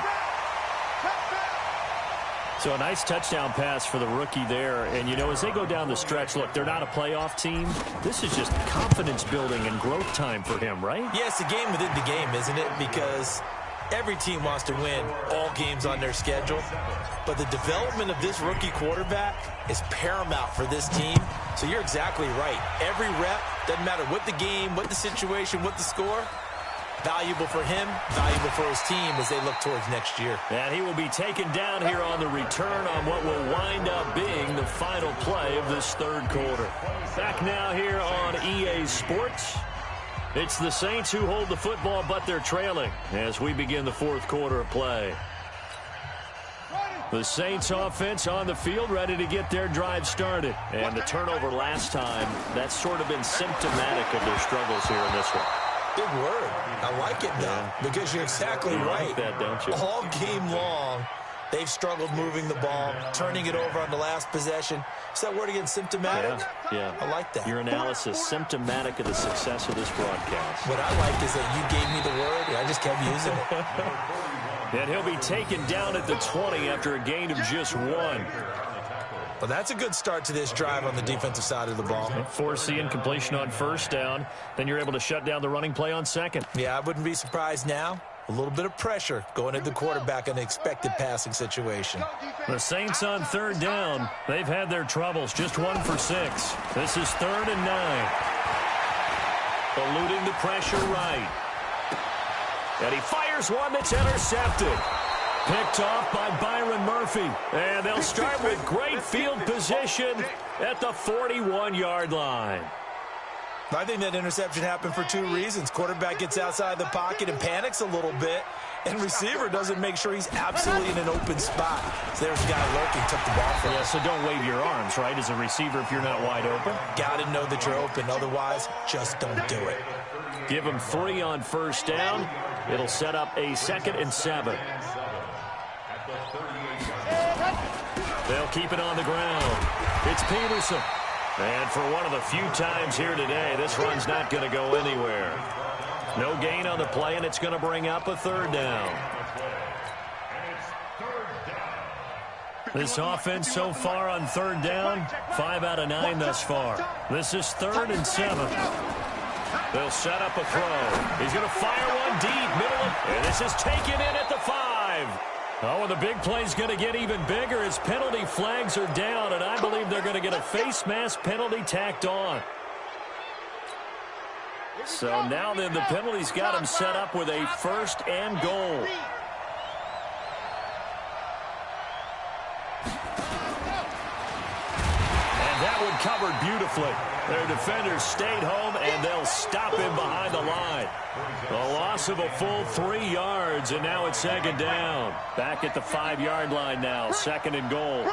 So a nice touchdown pass for the rookie there. And, you know, as they go down the stretch, look, they're not a playoff team. This is just confidence building and growth time for him, right? Yeah, it's a game within the game, isn't it? Because every team wants to win all games on their schedule. But the development of this rookie quarterback is paramount for this team. So you're exactly right. Every rep, doesn't matter what the game, what the situation, what the score, valuable for him, valuable for his team as they look towards next year. And he will be taken down here on the return on what will wind up being the final play of this 3rd quarter. Back now here on EA Sports. It's the Saints who hold the football, but they're trailing as we begin the 4th quarter of play. The Saints offense on the field, ready to get their drive started. And the turnover last time, that's sort of been symptomatic of their struggles here in this one. Big word. I like it, though, because you're exactly right. Like that, don't you? All game long, they've struggled moving the ball, turning it over on the last possession. Is that word again, symptomatic? Yeah. I like that. Your analysis, symptomatic of the success of this broadcast. What I like is that you gave me the word, and I just kept using it. And he'll be taken down at the 20 after a gain of just 1. Well, that's a good start to this drive on the defensive side of the ball. Force the incompletion on 1st down. Then you're able to shut down the running play on 2nd. Yeah, I wouldn't be surprised now. A little bit of pressure going at the quarterback in an expected passing situation. The Saints on 3rd down. They've had their troubles. Just 1 for 6. This is 3rd and 9. Eluding the pressure right. And he fires one that's intercepted. Picked off by Byron Murphy. And they'll start with great field position at the 41-yard line. I think that interception happened for 2 reasons. Quarterback gets outside the pocket and panics a little bit. And receiver doesn't make sure he's absolutely in an open spot. So there's a guy lurking, took the ball from him. Yeah, so don't wave your arms, right, as a receiver if you're not wide open. Got to know that you're open. Otherwise, just don't do it. Give him 3 on 1st down. It'll set up a 2nd and 7. They'll keep it on the ground. It's Peterson. And for one of the few times here today, this run's not going to go anywhere. No gain on the play, and it's going to bring up a 3rd down. This offense so far on 3rd down, 5 out of 9 thus far. This is 3rd and 7. They'll set up a throw. He's going to fire one deep, middle, and this is taken in at the 5. Oh, and the big play's going to get even bigger as penalty flags are down, and I believe they're going to get a face mask penalty tacked on. So now then the penalty's got him set up with a 1st and goal. And that one covered beautifully. Their defenders stayed home, and they'll stop him behind the line. A loss of a full 3 yards, and now it's 2nd down. Back at the 5-yard line now, 2nd and goal.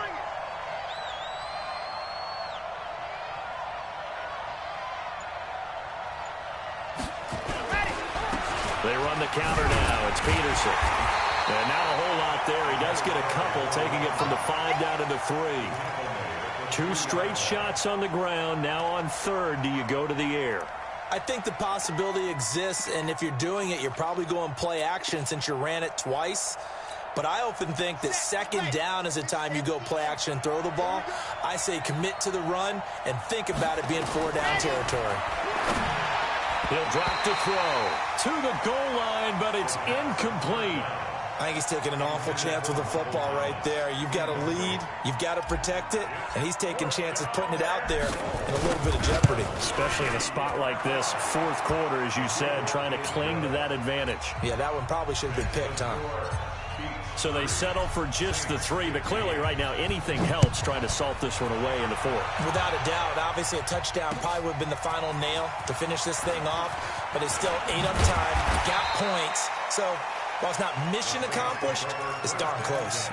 They run the counter now. It's Peterson. And not a whole lot there. He does get a couple, taking it from the 5 down to the 3. 2 straight shots on the ground. Now on 3rd, do you go to the air? I think the possibility exists, and if you're doing it, you're probably going play action since you ran it twice. But I often think that 2nd down is the time you go play action and throw the ball. I say commit to the run and think about it being 4-down territory. He'll drop to throw to the goal line, but it's incomplete. I think he's taking an awful chance with the football right there. You've got to lead, you've got to protect it, and he's taking chances putting it out there in a little bit of jeopardy. Especially in a spot like this, 4th quarter, as you said, trying to cling to that advantage. Yeah, that one probably should have been picked, huh? So they settle for just the 3, but clearly right now anything helps trying to salt this one away in the 4th. Without a doubt, obviously a touchdown probably would have been the final nail to finish this thing off, but it's still 8 up time, got points, so while it's not mission accomplished, it's darn close.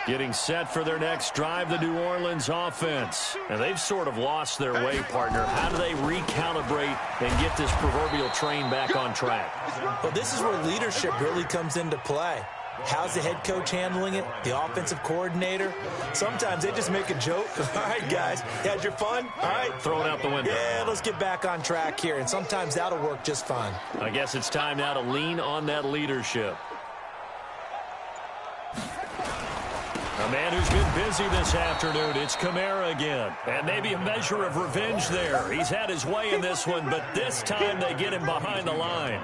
Getting set for their next drive, the New Orleans offense. And they've sort of lost their way, partner. How do they recalibrate and get this proverbial train back on track? Well, this is where leadership really comes into play. How's the head coach handling it? The offensive coordinator? Sometimes they just make a joke. All right, guys, you had your fun? All right. Throw it out the window. Yeah, let's get back on track here. And sometimes that'll work just fine. I guess it's time now to lean on that leadership. A man who's been busy this afternoon, it's Kamara again. And maybe a measure of revenge there. He's had his way in this one, but this time they get him behind the line.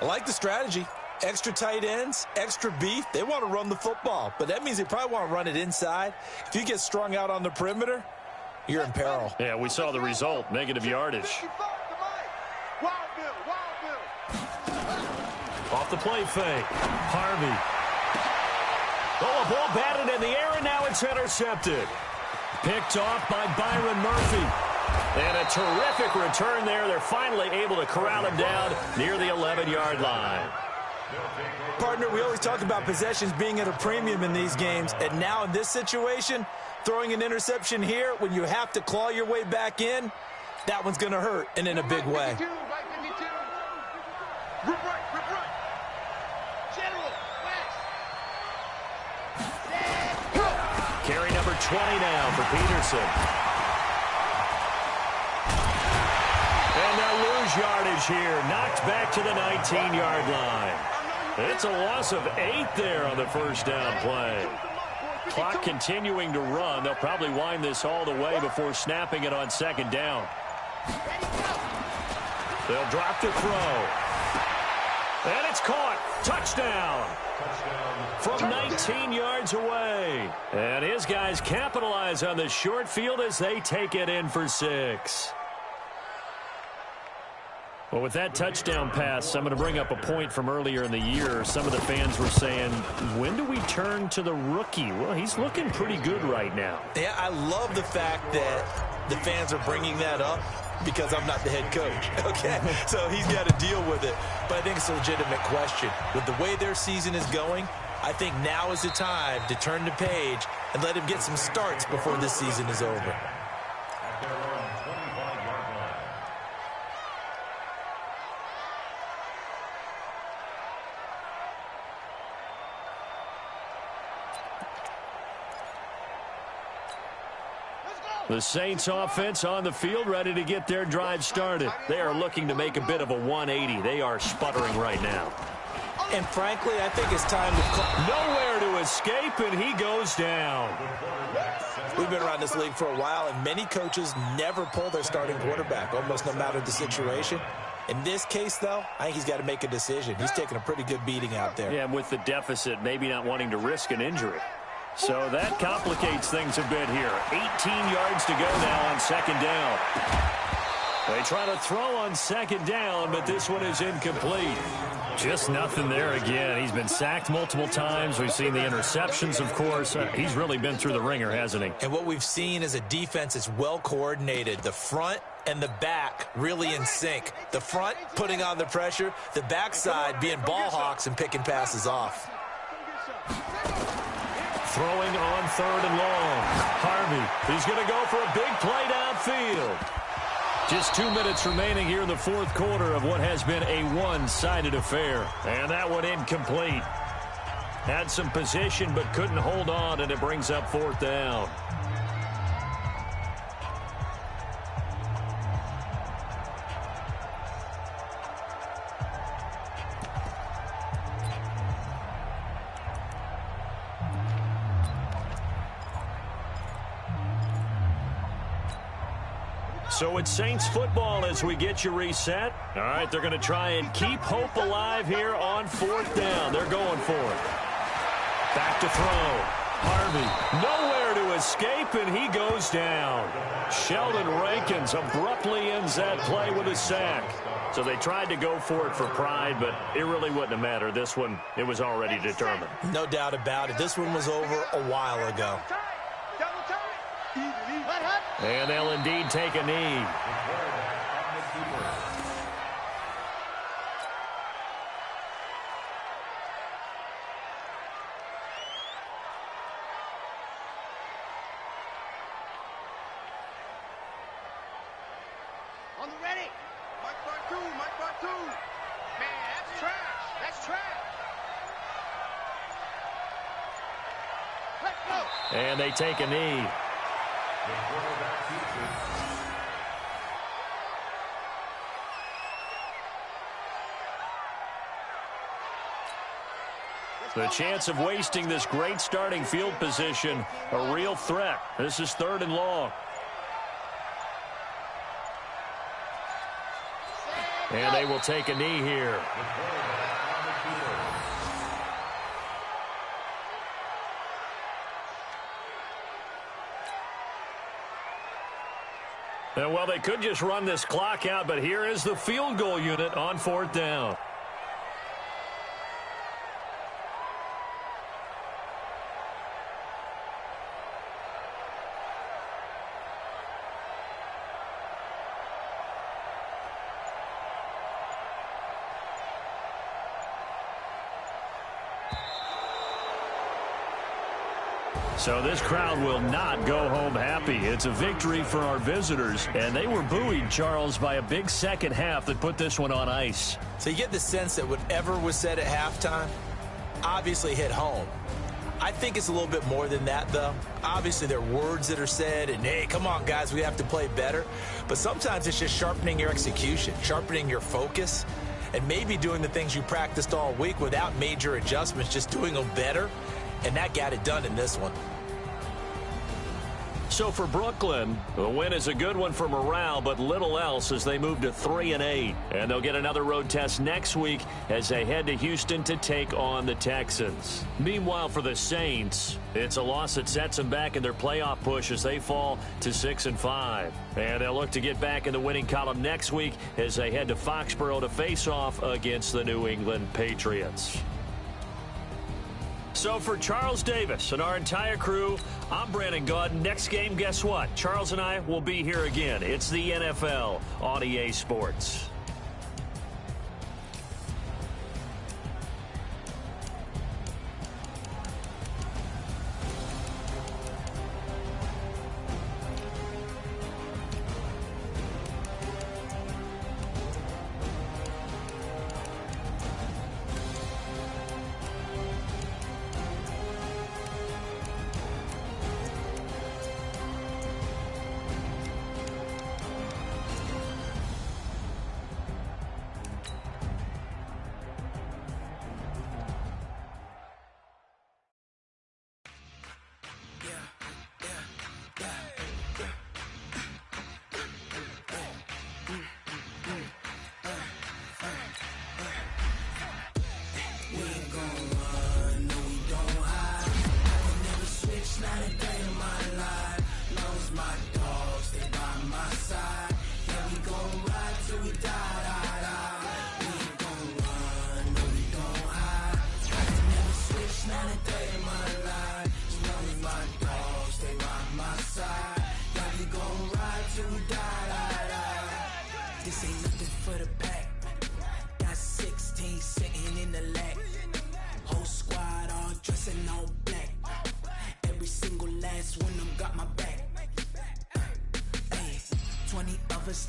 I like the strategy. Extra tight ends, extra beef. They want to run the football, but that means they probably want to run it inside. If you get strung out on the perimeter, you're in peril. Yeah, we saw the result, negative yardage. Off the play fake. Harvey. Oh, a ball batted in the air, and now it's intercepted. Picked off by Byron Murphy. And a terrific return there. They're finally able to corral him down near the 11-yard line. Partner, we always talk about possessions being at a premium in these games, and now in this situation, throwing an interception here when you have to claw your way back in, that one's going to hurt, and in a big way. Carry number 20 now for Peterson. And they'll lose yardage here. Knocked back to the 19-yard line. It's a loss of 8 there on the 1st down play. Clock continuing to run. They'll probably wind this all the way before snapping it on 2nd down. They'll drop to throw. And it's caught. Touchdown. From 19 yards away. And his guys capitalize on the short field as they take it in for 6. Well, with that touchdown pass, I'm going to bring up a point from earlier in the year. Some of the fans were saying, when do we turn to the rookie? Well, he's looking pretty good right now. Yeah, I love the fact that the fans are bringing that up because I'm not the head coach, okay? So he's got to deal with it. But I think it's a legitimate question. With the way their season is going, I think now is the time to turn the page and let him get some starts before this season is over. The Saints offense on the field, ready to get their drive started. They are looking to make a bit of a 180. They are sputtering right now. And frankly, I think it's time to call. Nowhere to escape, and he goes down. We've been around this league for a while, and many coaches never pull their starting quarterback, almost no matter the situation. In this case, though, I think he's got to make a decision. He's taking a pretty good beating out there. Yeah, and with the deficit, maybe not wanting to risk an injury. So that complicates things a bit here. 18 yards to go now on 2nd down. They try to throw on 2nd down, but this one is incomplete. Just nothing there again. He's been sacked multiple times. We've seen the interceptions, of course. He's really been through the ringer, hasn't he? And what we've seen is a defense that's well coordinated. The front and the back really in sync. The front putting on the pressure, the backside being ball hawks and picking passes off. Throwing on 3rd and long. Harvey, he's going to go for a big play downfield. Just 2 minutes remaining here in the 4th quarter of what has been a one-sided affair. And that one incomplete. Had some position but couldn't hold on, and it brings up 4th down. So it's Saints football as we get you reset. All right, they're going to try and keep hope alive here on 4th down. They're going for it. Back to throw. Harvey, nowhere to escape, and he goes down. Sheldon Rankins abruptly ends that play with a sack. So they tried to go for it for pride, but it really wouldn't have mattered. This one, it was already determined. No doubt about it. This one was over a while ago. And they'll indeed take a knee. On the ready. Mike Bartu, Mike Bartu. Man, that's trash. That's trash. Let's go. And they take a knee. The chance of wasting this great starting field position, a real threat. This is 3rd and long. And they will take a knee here. And well, they could just run this clock out, but here is the field goal unit on 4th down. So this crowd will not go home happy. It's a victory for our visitors, and they were buoyed, Charles, by a big second half that put this one on ice. So you get the sense that whatever was said at halftime obviously hit home. I think it's a little bit more than that, though. Obviously, there are words that are said, and, hey, come on, guys, we have to play better. But sometimes it's just sharpening your execution, sharpening your focus, and maybe doing the things you practiced all week without major adjustments, just doing them better. And that got it done in this one. So for Brooklyn, the win is a good one for morale, but little else as they move to 3-8. And they'll get another road test next week as they head to Houston to take on the Texans. Meanwhile, for the Saints, it's a loss that sets them back in their playoff push as they fall to 6-5. And they'll look to get back in the winning column next week as they head to Foxborough to face off against the New England Patriots. So for Charles Davis and our entire crew, I'm Brandon Gaudin. Next game, guess what? Charles and I will be here again. It's the NFL on EA Sports.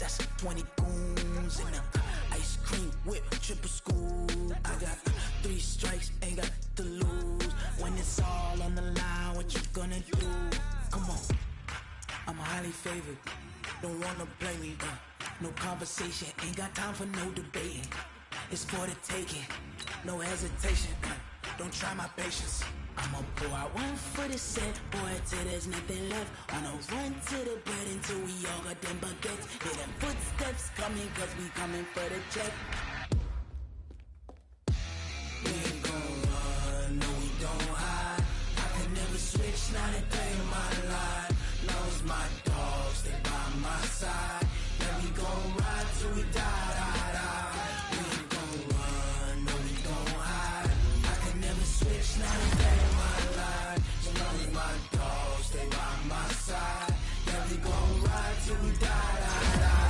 that's 20 goons in a ice cream whip, triple scoop. I got 3 strikes, ain't got to lose. When it's all on the line, what you gonna do? Come on, I'm highly favored. Don't wanna play me, no conversation, ain't got time for no debating. It's for the taking, no hesitation. Don't try my patience. I'ma pour out one for the set, boy, till there's nothing left. On a run to the bread until we all got them baguettes. Hear them footsteps coming, cause we coming for the check. We ain't gon' run, no we don't hide. I can never switch, not a day in my life. Long as my dogs stay by my side. Yeah, we gon' ride till we die, die, die. We ain't gon' run, no we don't hide. I can never switch, not a day in my life. So long as my dogs stay by my side. Yeah, we gon' ride till we die, die, die.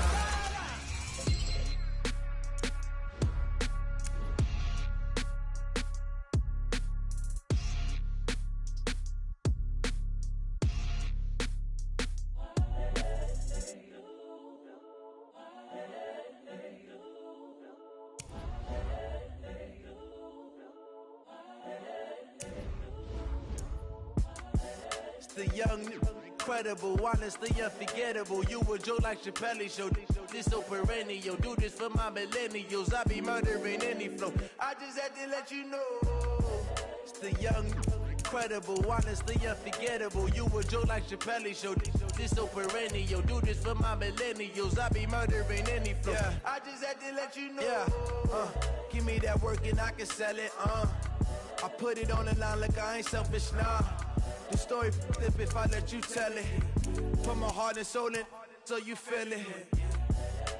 The young, incredible, honestly unforgettable. You a Joe like Chappelle show. This so perennial. Do this for my millennials. I be murdering any flow. I just had to let you know. It's the young, incredible, honestly unforgettable. You a Joe like Chappelle show. This so perennial. Do this for my millennials. I be murdering any flow. Yeah. I just had to let you know. Yeah. Give me that work and I can sell it. I put it on the line like I ain't selfish, nah. The story flip if I let you tell it. Put my heart and soul in so you feel it.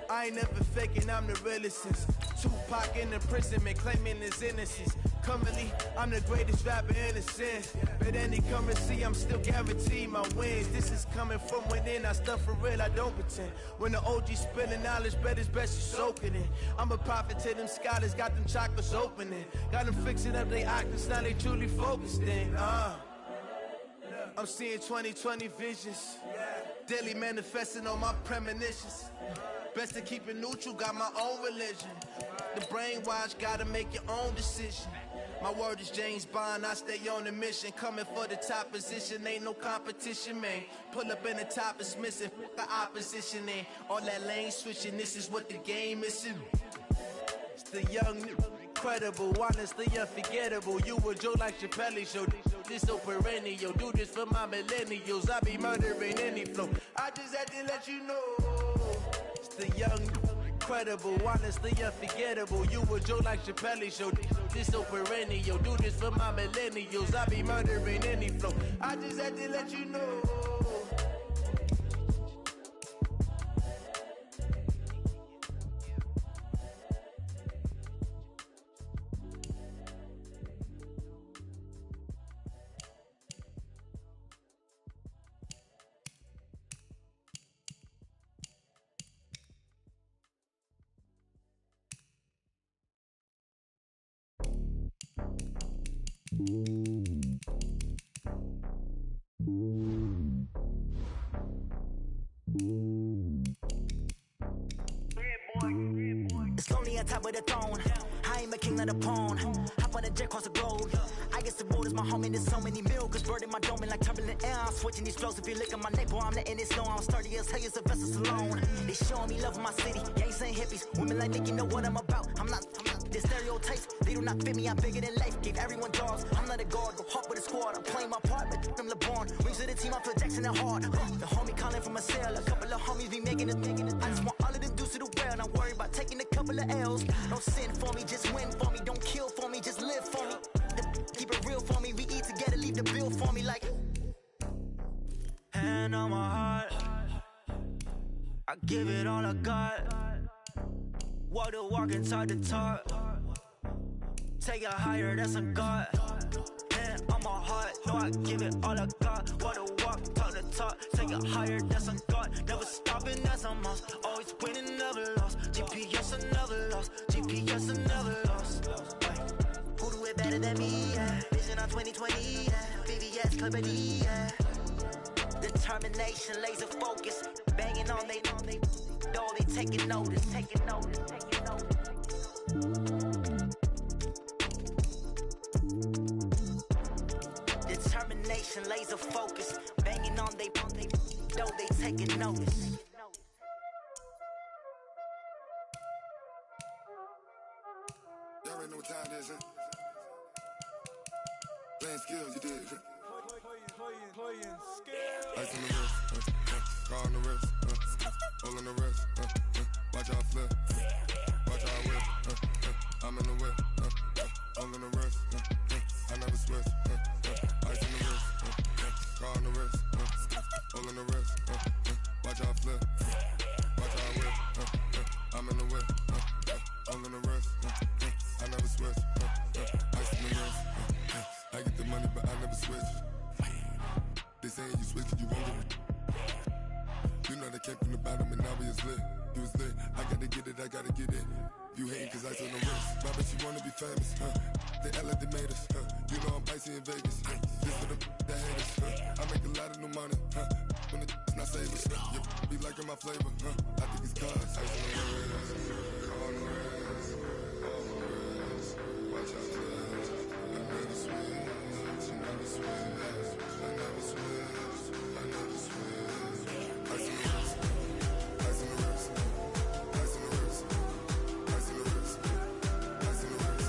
I ain't never faking, I'm the realest since Tupac in imprisonment, claiming his innocence. Currently, I'm the greatest rapper in a sense. But any currency, I'm still guaranteed my wins. This is coming from within, I stuff for real, I don't pretend. When the OG spilling knowledge, bet it's best you soak it in. I'm a prophet to them scholars, got them chakras opening. Got them fixing up they octaves, now they truly focused in. I'm seeing 2020 visions. Daily manifesting on my premonitions. Best to keep it neutral, got my own religion. The brainwash, gotta make your own decision. My word is James Bond, I stay on a mission. Coming for the top position, ain't no competition, man. Pull up in the top is missing, fuck the opposition, and all that lane switching, this is what the game is. It's the young, incredible, honestly unforgettable. You a Joe like Chappelle show. This so perennial. Do this for my millennials. I be murdering any flow. I just had to let you know. It's the young, incredible, honestly unforgettable. You a Joe like Chappelle show. This so perennial. Do this for my millennials. I be murdering any flow. I just had to let you know. It's lonely on top of the throne. I ain't a king, not a pawn. Hop on a jet across the globe. I guess the world is my home and there's so many milkers. Bird in my dome and like turbulent air. I'm switching these flows. If you look at my neck, boy, I'm letting it slow. I'm sturdy as hell as a vessel alone. They showing me love in my city. Gangs ain't hippies. Women like Nick, you know what I'm about. I'm not the stereotypes. They do not fit me. I'm bigger than life. Gave everyone dogs. I'm not a guard. Go hard with a squad. I'm playing my part, but them LeBron. Rings to the team. I feel Jackson and hard. The homie calling from a cell. A couple of homies be making it. I just want all of them dudes to do well. Not worry about taking a couple of L's. Don't sin for me, just win for me. Don't kill for me, just live for me. Keep it real for me. We eat together, leave the bill for me like. Hand on my heart, I give it all I got. Walk the walk and talk the talk. Take it higher, that's a God. Hand on my heart, no, I give it all I got. Walk the walk, talk the talk. Take it higher, that's a God. Never stopping, that's a must. Always winning, never lost. GPS, I never lost. GPS, I never lost. Who do it better than me? Yeah. Vision on 2020, yeah. VVS, Clarity, yeah. Determination, laser focus, banging on they door, they taking notice. Determination, laser focus, banging on they door, they taking notice. Y'all already know what time it is, huh? Playing skills, you did. Playing skills. Ice on the wrist, car on the wrist, hole in the wrist, watch out flip, watch out whip, I'm in the whip, hole in the wrist, I never switch, ice on the wrist, car on the wrist, hole in the wrist, watch out flip, watch out whip, I'm in the whip, hole in the wrist, I never switch, ice on the wrist, I get the money but I never switch. They saying you switch, you won't get it. You know they came from the bottom and now we is lit. You was lit, I gotta get it, I gotta get it. You hating cause I on the wrist. My bitch, you wanna be famous, They act like they made us, You know I'm icy in Vegas, Just for the that hate us, I make a lot of new money, When it's not savers, You be liking my flavor, I think it's cause ice on the wrist, on the wrist, on the wrist. Watch out, I never switch, I never switch. I never switch, I never switch. Ice in the wrist, ice in the wrist, ice in the wrist, ice in the wrist, ice in the wrist,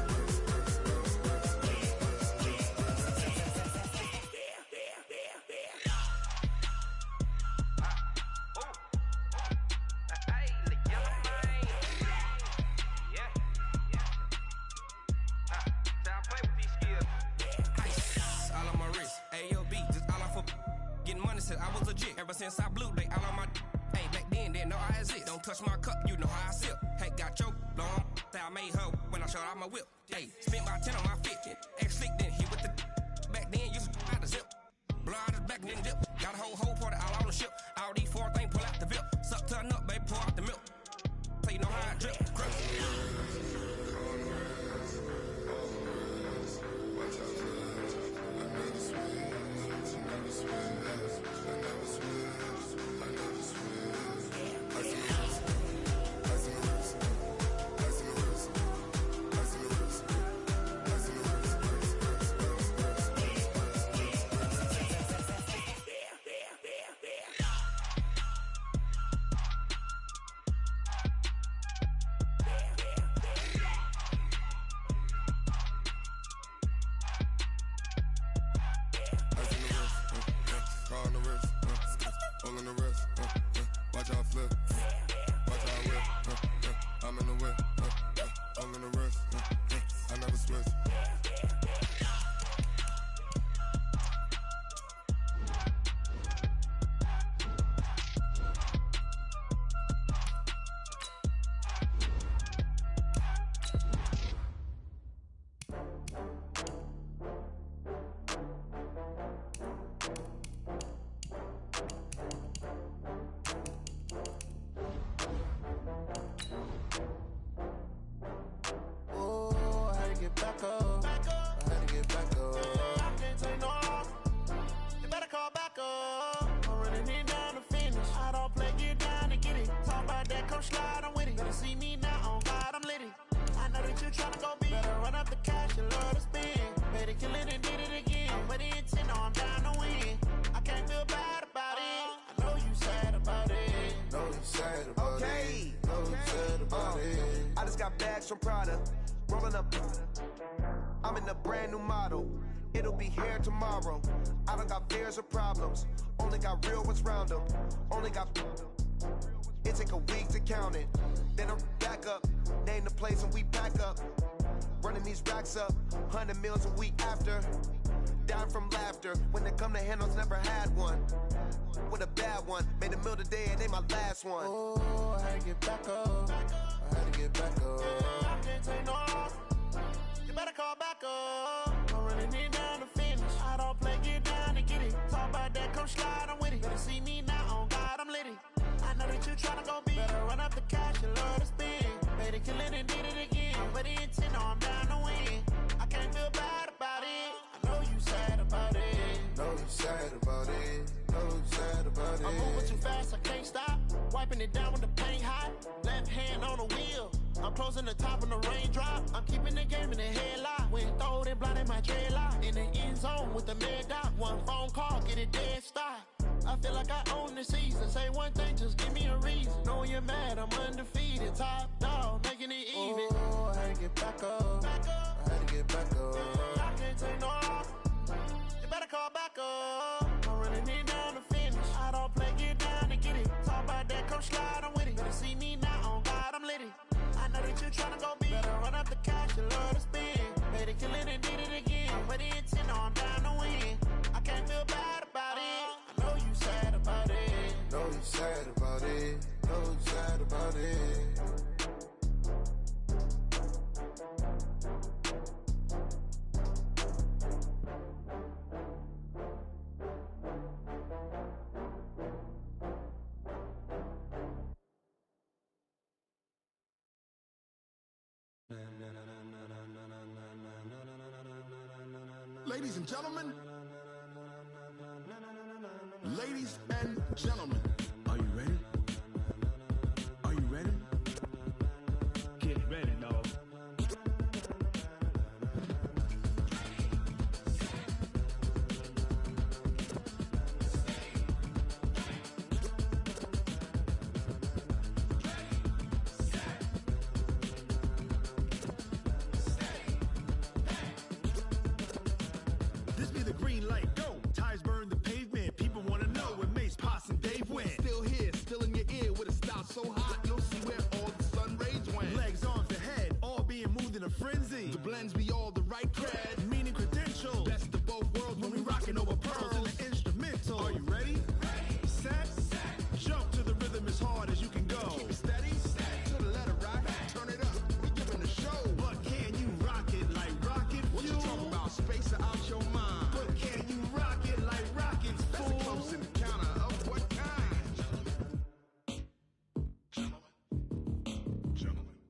I was legit. Ever since I blew, they all on my hey, back then, didn't know I exist. Don't touch my cup, you know how I sip. Hey, got choked, long. I made her when I showed out my whip. Hey, spent about 10 on my 15. Ex-slick, then hit with the back then, used to out the zip. Blow out his back, then dip. Got a whole party all on the ship. All these four things, pull out the VIP. Suck, turn up, baby, pour out the milk. So you know how I drip. Crush. From Prada, rolling up. I'm in a brand new model. It'll be here tomorrow. I don't got fears or problems. Only got real ones round them. Only got. It take a week to count it. Then I'm back up. Name the place and we back up. Running these racks up. 100 meals a week after. Down from laughter. When they come to handles, never had one. With a bad one. Made a meal today and ain't my last one. Oh, I had to get back up. I had to get back up. I can't take no loss. You better call back up. I'm running it down to finish. I don't play, get down and get it. Talk about that, come slide, I'm with it. Better see me now, on God, I'm litty. I know that you tryna go big. Better run up the cash, you love to spin. Made it, kill it, and did it again. But the intent, no, I'm down to win. I can't feel bad about it. I know you sad about it. Know you sad about it. Know you sad Getting it down with the paint hot. Left hand on the wheel. I'm closing the top on the raindrop. I'm keeping the game in the headlock. When throwed and blinded my dreadlock. In the end zone with the mad dot. One phone call, get it dead stop. I feel like I own the season. Say one thing, just give me a reason. Knowing you're mad, I'm undefeated. Top dog, making it even. Oh, I had to get back up. I had to get back up. I can't take no loss. You better call back up. I'm running it down to finish. I don't play, get down to get it. Talk about that, come slide, I'm with it. Better see me now, on God, I'm lit it. I know that you tryna go big. Better run up the cash, you love to spend. Better kill it and did it again. I'm ready and 10, I'm down to win. I can't feel bad about it. I know you sad about it. Know you sad about it. Know you sad about it. Ladies and gentlemen, ladies and gentlemen, are you ready? Are you ready? Get ready, dog. So hot, you'll see where all the sun rays went. Legs on the head, all being moved in a frenzy. The blends be all the right cred, meaning credentials. Best of both worlds when we rockin' over pearls. And the instrumental. Are you ready? Set, jump to the rhythm as hard as you can go. Keep it steady, to the letter right. Turn it up, we giving the show. But can you rock it like rocket fuel? What you talking about? Space out your mind. But can you rock it like rockets, fool? That's a close encounter of what kind?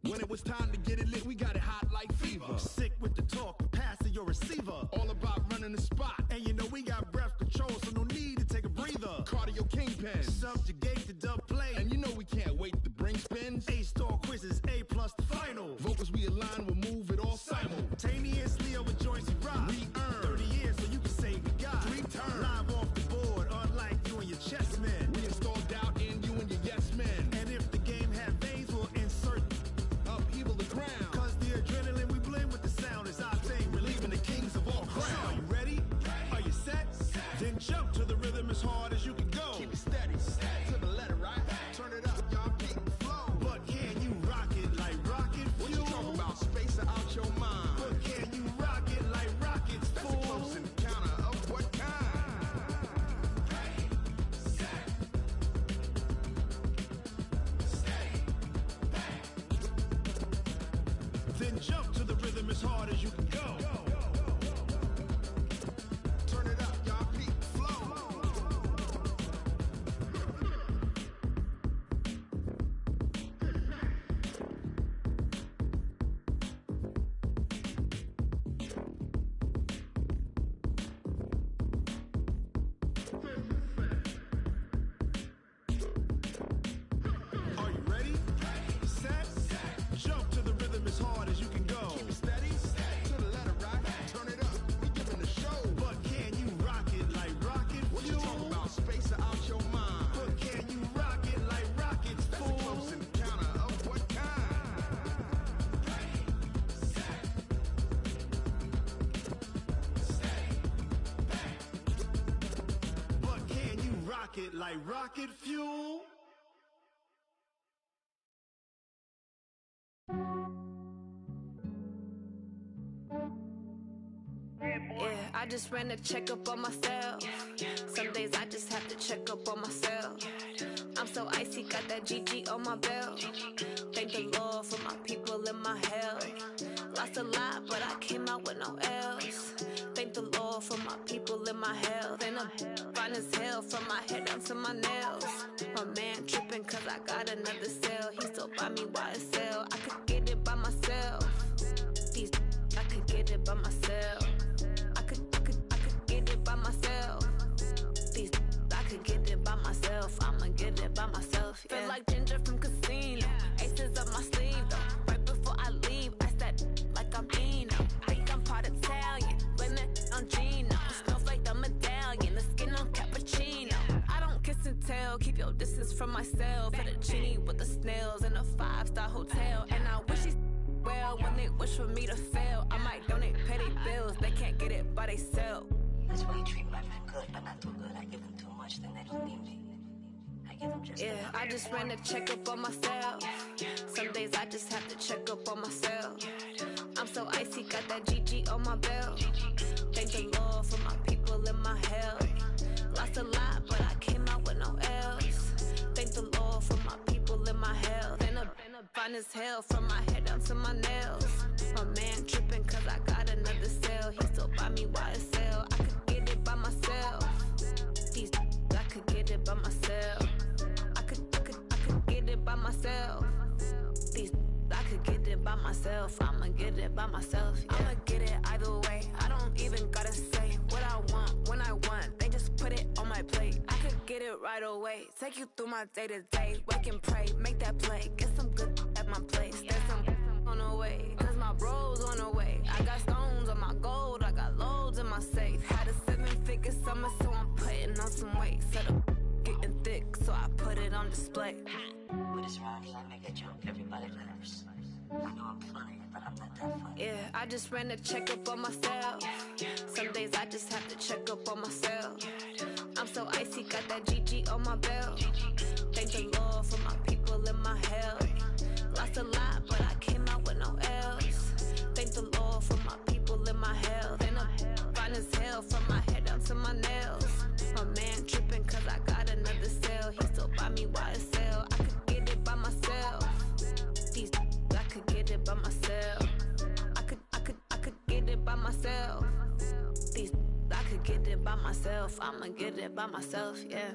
When it was time to get it lit, we got it hot like fever. Sick with the talk, pass to your receiver. All about running the spot. And you know we got breath control, so no need to take a breather. Cardio kingpin. Subjugate the dub play. And you know we can't wait to bring spins. A-star quizzes, A+ the final. Vocals we align, we'll move it all simultaneously over joints we rock. We earn 30 years so you can say we got 3 turns. Live off the board, unlike you and your chess men. We install doubt in you and your yes men. And if the game had veins, we'll insert upheaval the ground. Cause the adrenaline we blend with the sound is our thing, relieving the kings of all crowns. So are you ready? Are you set? Then jump to the rhythm as hard as you can go. Keep it steady, to the letter right. Turn it up, y'all keep the flow. But can you rock it like rocket fuel? What you talking about? Space out your mind. But can you rock it like rockets, That's fool? a close encounter of what kind? Then jump to the rhythm as hard as you can go. Turn it up, y'all keep the flow. Are you ready? Set, jump to the rhythm as hard as you can go. Keep it steady, to the letter right. Turn it up, we giving the show. But can you rock it like rocket What you fuel? talking about? Space out your mind. But can you rock it like rockets, That's a fool? close encounter of what kind? But can you rock it like rocket fuel? Yeah, I just ran a checkup on myself. Some days I just have to check up on myself. I'm so icy, got that GG on my belt. Thank the Lord for my people and my health. Lost a lot, but I came out with no L's. Thank the Lord for my people and my health. And I'm fine as hell from my head down to my nails. My man tripping cause I got another cell. He still buy me YSL. I could get it by myself. These I could get it by myself. I could get it by myself. These I could get it by myself. I'ma get it by myself. Yeah. Feel like ginger kisses from myself. Fettuccine with the snails in a 5-star hotel. And I wish she well when they wish for me to fail. I might donate, pay their bills. They can't get it by they self. That's why you treat women good, but not too good. I give them too much, then they don't need me. I give them just enough. I just ran a checkup on myself. Some days I just have to check up on myself. I'm so icy, got that GG on my belt. Thank the Lord for my people in my health. Lost a lot, but I came out with no else. Thank the Lord for my people in my health. Been a fine as hell from my head down to my nails. My man tripping cause I got another cell. He still buy me YSL. I could get it by myself. These I could get it by myself. I could get it by myself. These I could get it by myself. I'ma get it by myself. Yeah. I'ma get it either way. I don't even gotta say what I want when I want. They just put it on my plate. I could get it right away. Take you through my day to day. Wake and pray, make that play. Get some good at my place. There's some on the way. Cause my bros on the way. I got stones on my gold. I got loads in my safe. Had a 7-figure summer, so I'm putting on some weight. Set up getting thick, so I put it on display. With this rhyme, I make a joke. Everybody laughs. I know I'm funny, but I'm not that funny. Yeah, I just ran a checkup on myself. Some days I just have to check up on myself. I'm so icy, got that GG on my belt. Thank the Lord for my people in my health. Lost a lot, but I came out with no else. Thank the Lord for my people in my health. And I'm fine as hell from my head down to my nails. My man tripping cause I got another cell. He still buy me YSL. I could get it by myself. These I could get it by myself. I could get it by myself. These I could get it by myself. I'ma get it by myself, yeah.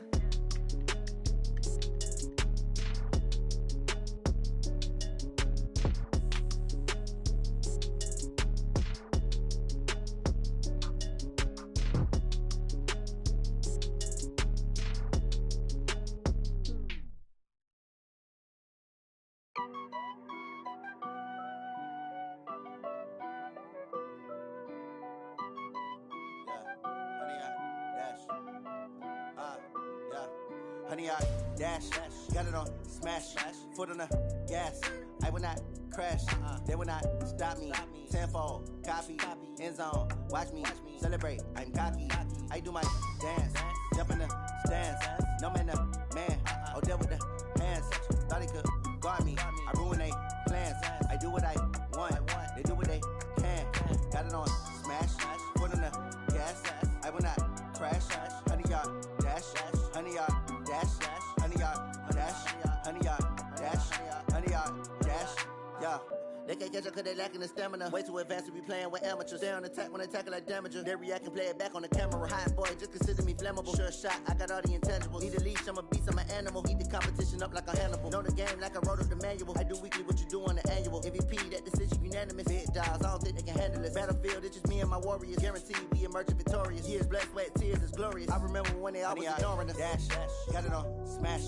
Honey, I dash, got it on smash, foot on the gas. I will not crash, they will not stop me. Tenfold, copy, end zone, watch me celebrate. I'm cocky, I do my dance, jump in the stands. No man, man, oh deal with the hands. Thought he could guard me, I ruin they plans. I do what I want, they do what they can. Got it on smash, foot on the gas. I will not crash, honey, y'all dash, honey, y'all dash, honey, y'all dash, honey, y'all dash, honey, y'all dash, yeah. They can't catch up cause they lacking the stamina. Way too advanced to be playing with amateurs. Stay on attack when they tackle like damager. They react and play it back on the camera. Hot boy, just consider me flammable. Sure shot, I got all the intangibles. Need a leash, I'm a beast, I'm an animal. Heat the competition up like a Hannibal. Know the game like I wrote up the manual. I do weekly what you do on the annual. MVP, that decision unanimous. Big dials, I don't think they can handle it. Battlefield, it's just me and my warriors. Guaranteed we emerge victorious. Years, blood, sweat, tears is glorious. I remember when they always ignoring us. Dash, got it on smash,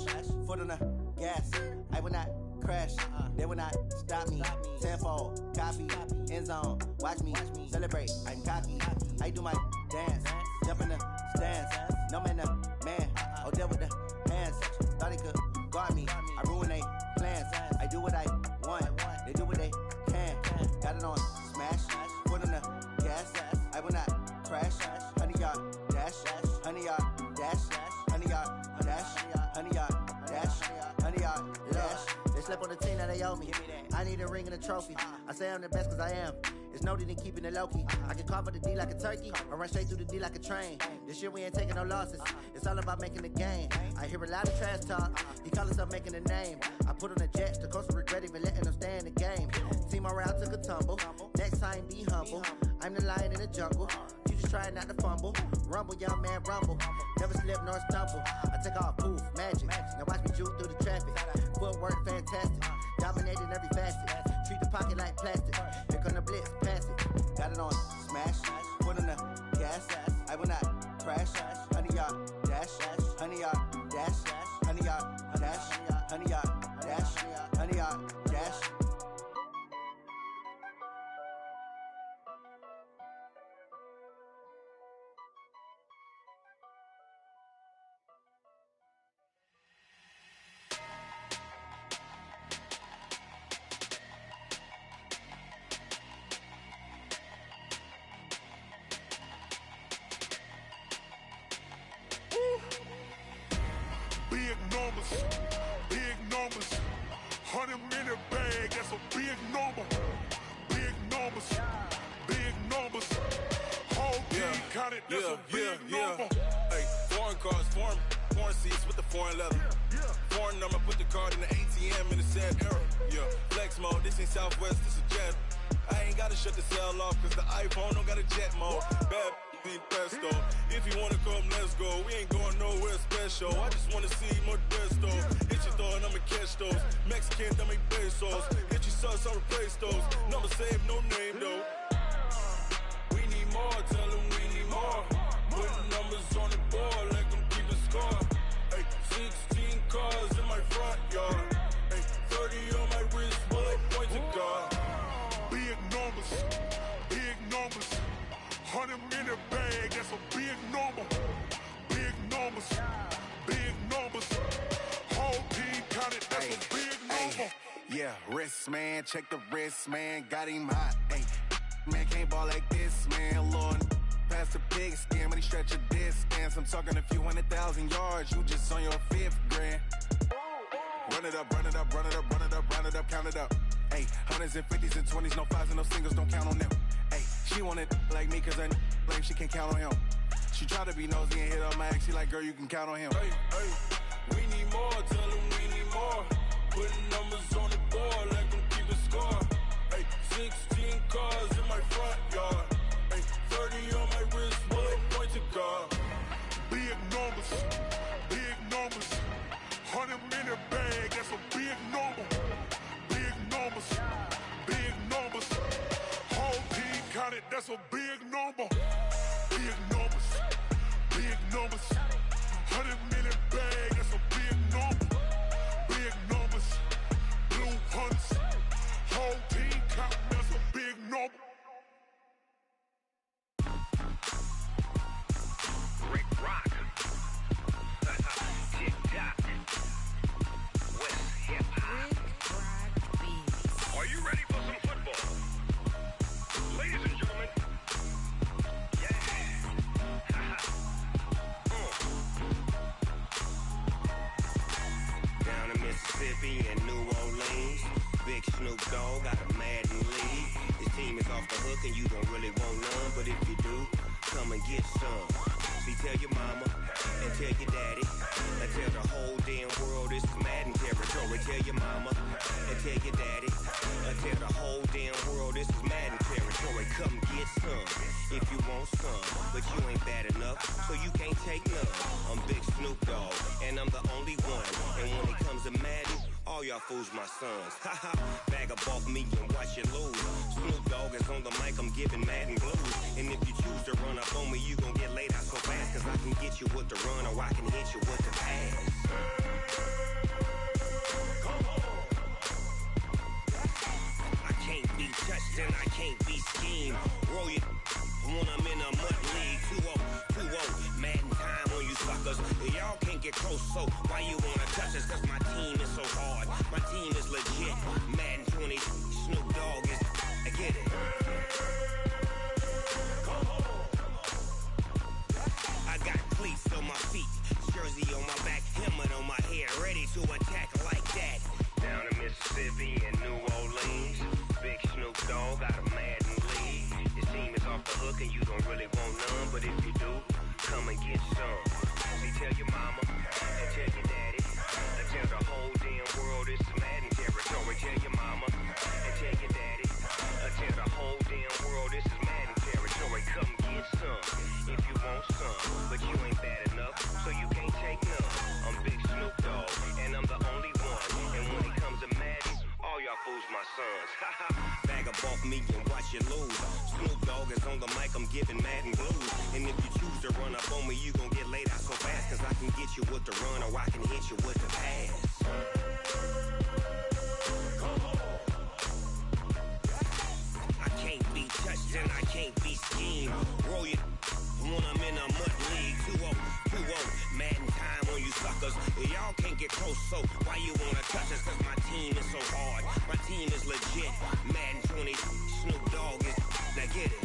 foot on the gas. I will not crash, they will not stop me. Tenfold, copy, end zone, watch me celebrate. I'm cocky, I do my dance, jump in the stands. No man, man, oh deal with the hands. Thought he could guard me, I ruin they plans. I do what I want, they do what they can. Got it on smash, foot on the gas. I will not crash, honey, y'all dash, honey, y'all dash, honey, y'all dash, honey, y'all dash, honey, y'all dash. They slept on the team that they owe me. I need a ring and a trophy. I say I'm the best cause I am. It's no need in keeping it low-key. I can carve up the D like a turkey or run straight through the D like a train. This year we ain't taking no losses. It's all about making the game. I hear a lot of trash talk. He call himself making a name. I put on the Jets. The coach will regret even letting them stay in the game. Team morale took a tumble. Next time be humble. I'm the lion in the jungle. You just try not to fumble. Rumble, young man, rumble. Never slip nor stumble. I take off, poof, magic. Now watch me juke through the traffic. Footwork fantastic. Dominating every facet. Treat the pocket like plastic. Here come the blitz, pass it. Got it on smash, foot on the gas. I will not crash. Honey, y'all dash, honey, y'all dash, honey, y'all dash, honey, y'all dash, honey, y'all dash. 100-minute bag, that's a big number. Big numbers, big numbers. Whole team counted, that's a big number. Hey, foreign cars, foreign seats with the foreign leather. Foreign number, put the card in the ATM in the sad era. Yeah, flex mode, this ain't Southwest, this is Jet. I ain't gotta shut the cell off, cause the iPhone don't got a jet mode. Bad be pesto. If you wanna come, let's go. We ain't going nowhere special. I just wanna see Modesto. Hit your thought, I'ma catch those. Mexican, I make pesos. Hit your sus, I'll replace those. Number saved, no name though. We need more, tell them we need more. Putting numbers on the board, like them keep a score. Hey, 16 cars in my front yard. Hey, 30 on my wrist, bullet point to God. Big numbers, big numbers. 100-minute bag, that's a big number. Big numbers, big numbers. Whole team counted, that's a big number. Yeah, wrist man, check the wrist man, got him hot. Ay, man can't ball like this, man. Lord, past the pig skin, when he stretch a distance. I'm talking a few 100,000 yards, you just on your 5th grand. Run it up, run it up, run it up, run it up, run it up, count it up. Ay, 100s and 50s and 20s, no 5s and no singles, don't count on them. Ay, she want it like me, cause I blame she can't count on him. She try to be nosy and hit up my ex, she like, girl, you can count on him. Hey, hey, we need more, tell them we need more. Putting numbers on the board, like them keep a score. Hey, 16 cars in my front yard. Hey, 30 on my wrist, bullet point to God. Big numbers, big numbers. 100-minute bag, that's a big number. Big numbers, big numbers. Whole team counted, that's a big number. Big numbers, big numbers. 100-minute bag, that's a big number. Big numbers, blue hunts. Whole team counting, that's a big number. Rick Rock. Tick-tock. West hip-hop. Are you ready for some football? Ladies and gentlemen. Yeah. Down in Mississippi and New Orleans, Big Snoop Dogg got a Madden league. His team is off the hook and you don't really want none, but if you do, come and get some. See, tell your mama and tell your daddy and tell the whole damn world this is Madden territory. Tell your mama and tell your daddy and tell the whole damn world this is Madden territory. Come get some if you want some, but you ain't bad enough, so you can't take none. I'm Big Snoop Dogg and I'm the only one. And when it comes to Madden, all y'all fools my sons. Haha, bag up off me and watch you lose. Snoop Dogg is on the mic, I'm giving Madden blues. And if you choose to run up on me, you gon' get laid out so fast, cause I can get you with the run or I can hit you with the pass. I can't be touched and I can't be schemed. Roll you when I'm in a mud league. 2-0, 2-0, Madden time on you suckers. Y'all can't get close, so why you wanna touch us? Cause my team is so hard, my team is legit. Madden 20, Snoop Dogg is, I get it. I got cleats on my feet, jersey on my back, helmet on my head, ready to attack like that. Down in Mississippi and New Orleans, Big Snoop Dogg got a Madden league. His team is off the hook and you don't really want none, but if you do, come and get some. See, tell your mama and tell your daddy and tell the whole damn world this is Madden territory. Tell your mama and tell your daddy and tell the whole damn world this is Madden territory. Come get some if you want some, but you ain't bad enough, so you can't take none. I'm Big Snoop Dogg and I'm the only one. And when it comes to Madden, all y'all fools my sons. Bag up off me and watch you lose. Snoop Dogg is on the mic, I'm giving Madden blues. And if you choose to run up on me, you gon' get laid out so fast, cause I can get you with the run or I can hit you with the pass. I can't be touched and I can't be schemed. Roll you when I'm in a mud league. 2-0, 2-0, Madden time on you suckers. Y'all can't get close, so why you wanna touch us? Cause my team is so hard, my team is legit. Madden 20, Snoop Dogg is, now get it.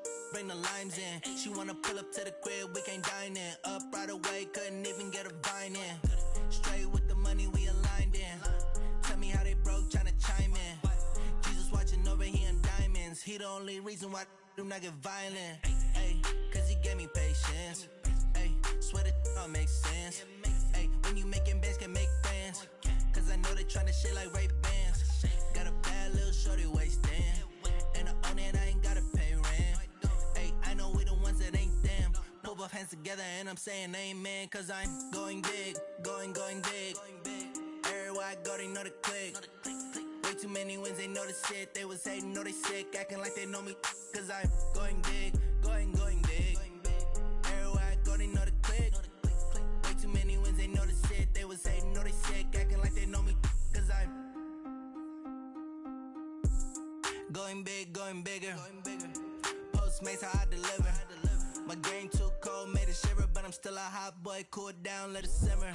bring the limes in. She wanna pull up to the crib, we can't dine in. Up right away, couldn't even get a vine in. Straight with the money, we aligned in. Tell me how they broke, tryna chime in. Jesus watching over here in diamonds. He the only reason why I do not get violent. Ay, cause he gave me patience. Ay, swear that all makes sense. Ay, when you making bands, can make friends. Cause I know they tryna shit like Ray-Bans. Got a bad little shorty wasting. And I own it, I ain't gotta pay rent. Ay, I know we the ones that ain't them. Put both hands together and I'm saying amen. Cause I'm going big, going big. Everywhere I go, they know the click. Way too many wins, they know the shit. They was hating, know they sick, acting like they know me. Cause I'm going big, going big. Everywhere I go, they know the click. Way too many wins, they know the shit. They was hating, know they sick, acting like they know me. Cause I'm going big, going bigger. Postmates, how I deliver. My game too cold, made it shiver. But I'm still a hot boy, cool it down, let it simmer.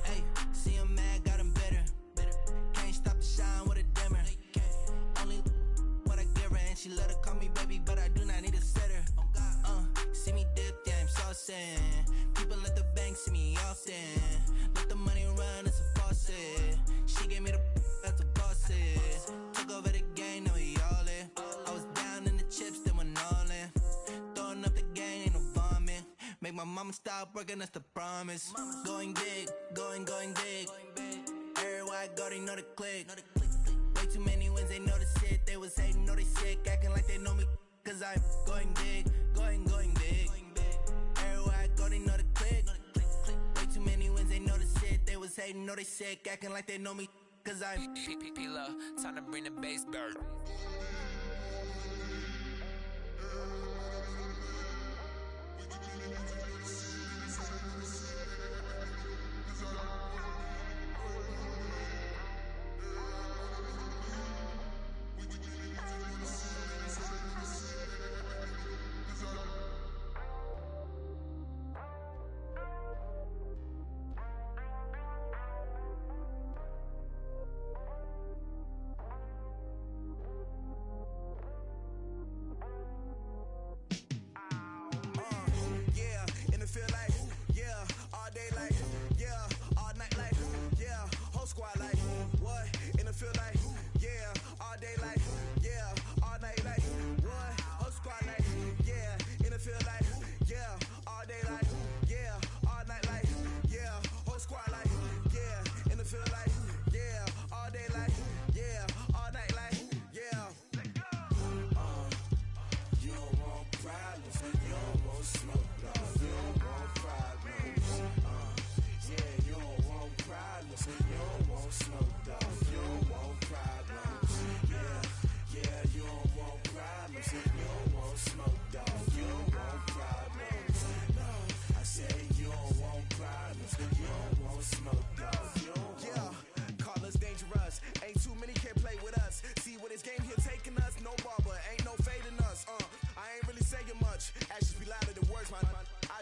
Hey, see him mad, got him bitter. Can't stop the shine with a dimmer. Only what I give her, and she let her call me baby, but I do not need a sitter. See me dip, yeah, I'm saucing. People at the bank see me often. Let the money run, it's a faucet. She gave me the that's a faucet. Took over the game, now we all in. I was down in the chips, then went all in. Throwing up the game, ain't no vomit. Make my mama stop working, that's the promise. Going big, going big. Everywhere I go, they know the click. Way too many wins, they know the shit. They was hating, know they sick, acting like they know me. Cause I'm going big, going big. Everywhere I go, they know the click. Way too many wins, they know the shit. They was hating, know they sick, acting like they know me. Cause I'm P-P-P-Love, time to bring the bass bird.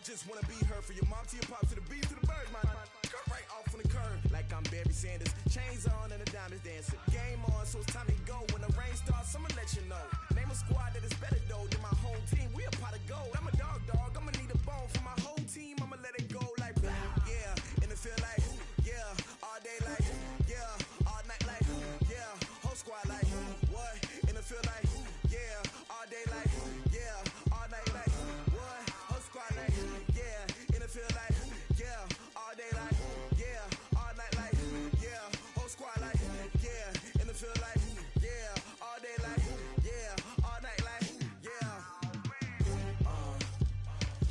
Just wanna be her for your mom to your pop to the beat to the birds, man. Cut right off on the curb like I'm Barry Sanders. Chains on and the diamonds dancing. Game on, so it's time to go. When the rain starts, I'ma let you know. Name a squad that is better though than my home team. We a pot of gold. I'm a dog. I'ma need a bone for my whole team. I'ma let it go like yeah. And it feel like yeah. All day like yeah. All night like yeah. Whole squad like what? And it feel like yeah. All day like yeah. All night like what? Whole squad like yeah. And it feel like yeah. All day like yeah. All night like yeah. Whole squad like yeah. And it feel like yeah. All day like yeah. All night like yeah.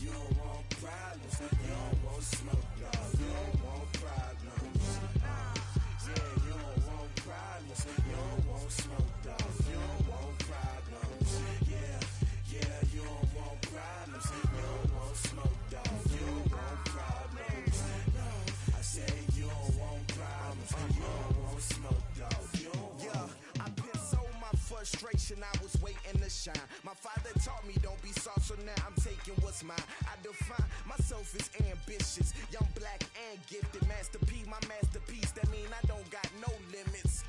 You don't want problems. You don't want smoke, dog. You don't want problems. Yeah, you don't want problems. You don't want smoke, dog. You don't want problems. Yeah, you don't want problems. You don't want smoke, dog. You don't want problems. No, I say you don't want problems. You don't want smoke, dog. You don't want. Yeah, I've been so my frustration, I was waiting to shine. My father taught me don't be soft, so now I'm taking what's mine. I define myself as ambitious, young, black, and gifted. Master P, my masterpiece. That mean I don't got no limits.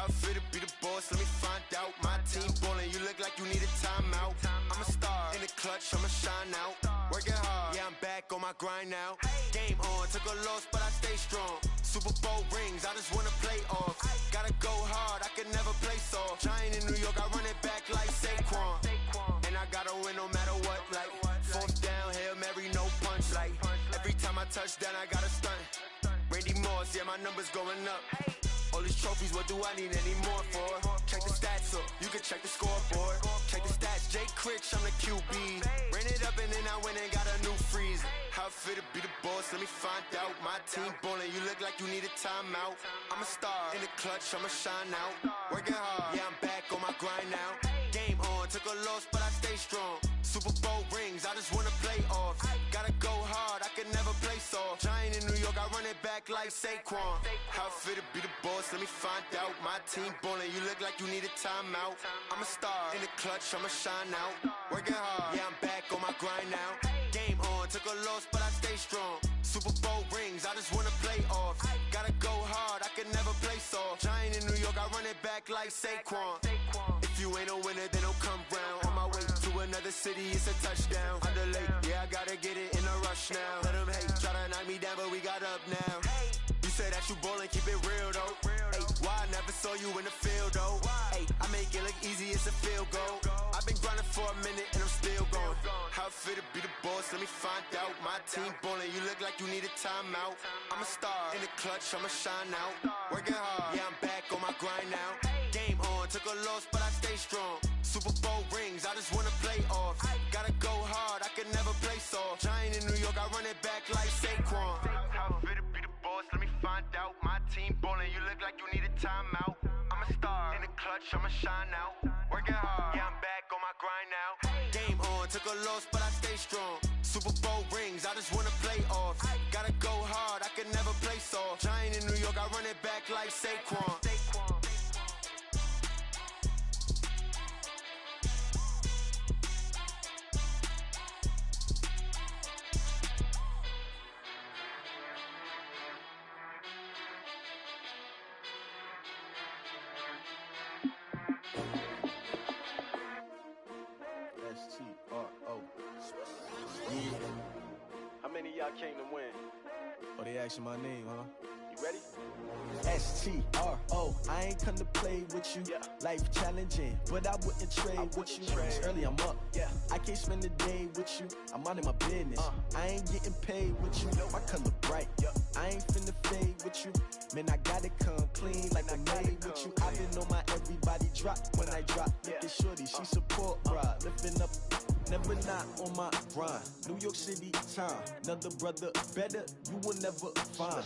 How it feel to be the boss? Let me find out. My team ballin', you look like you need a timeout. I'm a star in the clutch, I'ma shine out. Working hard, yeah, I'm back on my grind now. Game on, took a loss, but I stay strong. Super Bowl rings, I just wanna play off. Gotta go hard, I can never play soft. Giant in New York, I run it back like Saquon. And I gotta win no matter what, like fourth down, Hail Mary, no punch. Like every time I touch down, I gotta stunt. Randy Moss, yeah, my numbers going up. All these trophies, what do I need any more for? Check the stats up, you can check the scoreboard. Check the stats, Jay Critch, I'm the QB. Ran it up and then I went and got a new freeze. How it feel to be the boss, let me find out. My team ballin', you look like you need a timeout. I'm a star in the clutch, I'ma shine out. Working hard, yeah, I'm back on my grind now. Game on, took a loss, but I stay strong. Super Bowl rings, I just wanna play off. Gotta go hard, I can never play soft. Giant in New York, I run it back like Saquon. How it feel to be the boss, let me find out. My team ballin', you look like you need a timeout. I'm a star in the clutch, I'ma shine out. Working hard, yeah, I'm back on my grind now. Game on, took a loss, but I stay strong. Super Bowl rings, I just wanna play off. Gotta go hard, I can never play soft. Giant in New York, I run it back like Saquon. If you ain't a winner, then don't come round. On my way to another city, it's a touchdown. Underlay, yeah, I gotta get it in a rush now. Let them hate, try to knock me down, but we got up now. You say that you ballin', keep it real though. Ay, why I never saw you in the field though? Ay, I make it look easy, it's a field goal. I've been grinding for a minute and I'm still going. How it feel to be the boss, let me find out. My team ballin', you look like you need a timeout. I'm a star in the clutch, I'ma shine out. Working hard, yeah, I'm back on my grind now. Game on, took a loss, but I stay strong. Super Bowl rings, I just wanna play off. Gotta go hard, I can never play soft. Giant in New York, I run it back like Saquon. How it feel to be the boss, let me find out. My team ballin', you look like you need a timeout. I'm a star in the clutch, I'ma shine out. Working hard, yeah, I'm back on my grind now. Game on, took a loss, but I stay strong. Super Bowl rings, I just wanna play off. Gotta go hard, I can never play soft. Giant in New York, I run it back like Saquon. S-T-R-O. Yeah. How many of y'all came to win? Oh, they asking my name, huh? You ready? S-T-R-O. I ain't come to play with you. Yeah. Life challenging, but I wouldn't trade with you. It's early, I'm up. Yeah. I can't spend the day with you. I'm minding my business. I ain't getting paid with you. My color bright. Yeah. I ain't finna fade with you. Man, I gotta come clean like I'm made with you. I've been on my everybody drop when I drop. Look at shorty, she support, bruh. Lifting up. Never not on my grind. New York City time. Another brother better, you will never find.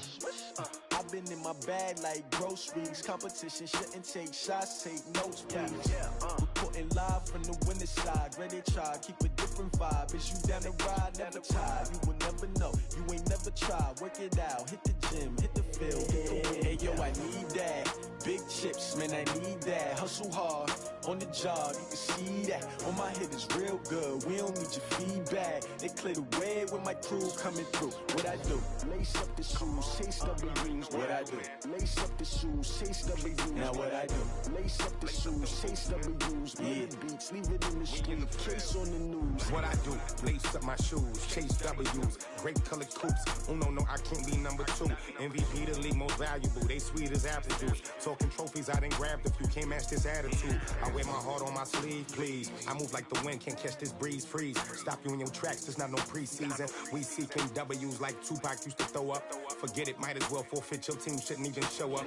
I've been in my bag like groceries. Competition shouldn't take shots, take notes, please. Reporting live from the winning side. Ready to try, keep a different vibe. Is you down the ride, never tired. You will never know, you ain't never tried. Work it out, hit the gym, hit the field, hit the wind. Hey yo, I need that. Big chips, man, I need that. Hustle hard, on the job, you can see that. On my head is real good, we don't need your feedback. They clear the way with my crew coming through. What I do? Lace up the shoes, chase W's. What I do? Lace up the shoes, chase W's. Now what I do? Lace up the shoes, chase W's. Yeah. Beats, leave it in the street, case on the news. What I do? Lace up my shoes, chase W's. Great colored coops. Oh no, I can't be number 2. MVP the league most valuable. They sweet as apple juice. Talking trophies, I done grabbed a few. Can't match this attitude. I wear my heart on my sleeve, please. I move like the wind, can't catch this breeze. Freeze. Stop you in your tracks. There's not no preseason. We seeking W's like Tupac used to throw up. Forget it, might as well forfeit. Your team shouldn't even show up.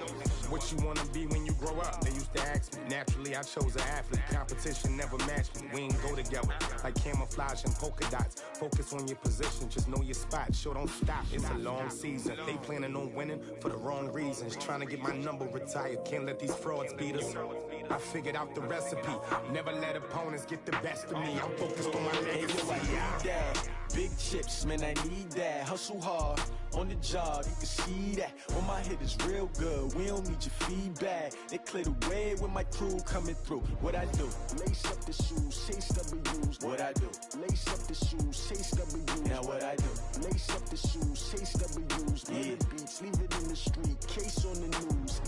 What you wanna be when you grow up? They used to ask me. Naturally, I chose an athlete. Competition never matched me. We ain't go together like camouflage and polka dots. Focus on your position, just know your spot. Sure, don't stop. It's a long season. They planning on winning for the wrong reasons. Trying to get my number retired. Can't let these frauds beat us. I figured out the recipe. Never let opponents get the best of me. I'm focused on my legacy. I need that. Big chips, man, I need that. Hustle hard, on the job, you can see that. On my head is real good, we don't need your feedback. They clear the way with my crew coming through. What I do? Lace up the shoes, chase W's. What I do? Lace up the shoes, chase W's. Now what I do? Lace up the shoes, chase W's. Yeah. Beats, leave it in the street, case on the news.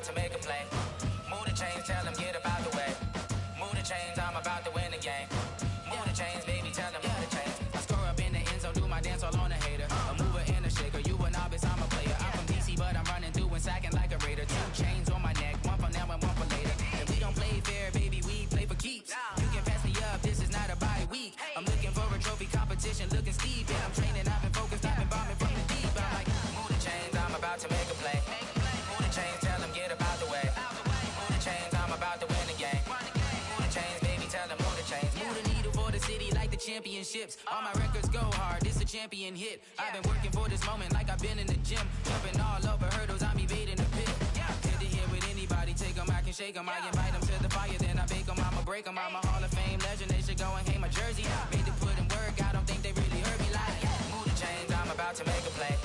about to make a play. Move the chains, tell them get about the way. Move the chains, I'm about to win the game. Move the chains, baby, tell them move the chains. I score up in the end zone, do my dance all on a hater. A mover and a shaker, you a novice, I'm a player. I'm from DC, but I'm running through and sacking like a raider. 2 chains on my neck, one for now and one for later. If we don't play fair, baby, we play for keeps. You can pass me up, this is not a bye week. I'm looking for a trophy competition, looking steep. And I'm training, I've been focused, I've been bombing from the deep. I'm like, move the chains, I'm about to make a play. Move the chains, tell them get about the way. Move the chains, I'm about to win the game. Move the chains, baby, tell them move the chains. Move the needle for the city like the championships. All my records go hard, this a champion hit. I've been working for this moment like I've been in the gym. Jumping all over hurdles, I'm evading the pit. Head to head with anybody, take them, I can shake them. I invite them to the fire, then I bake them, I'ma break them. I'm a Hall of Fame legend, they should go and hang my jersey. Made to put in work, I don't think they really heard me like. Move the chains, I'm about to make a play.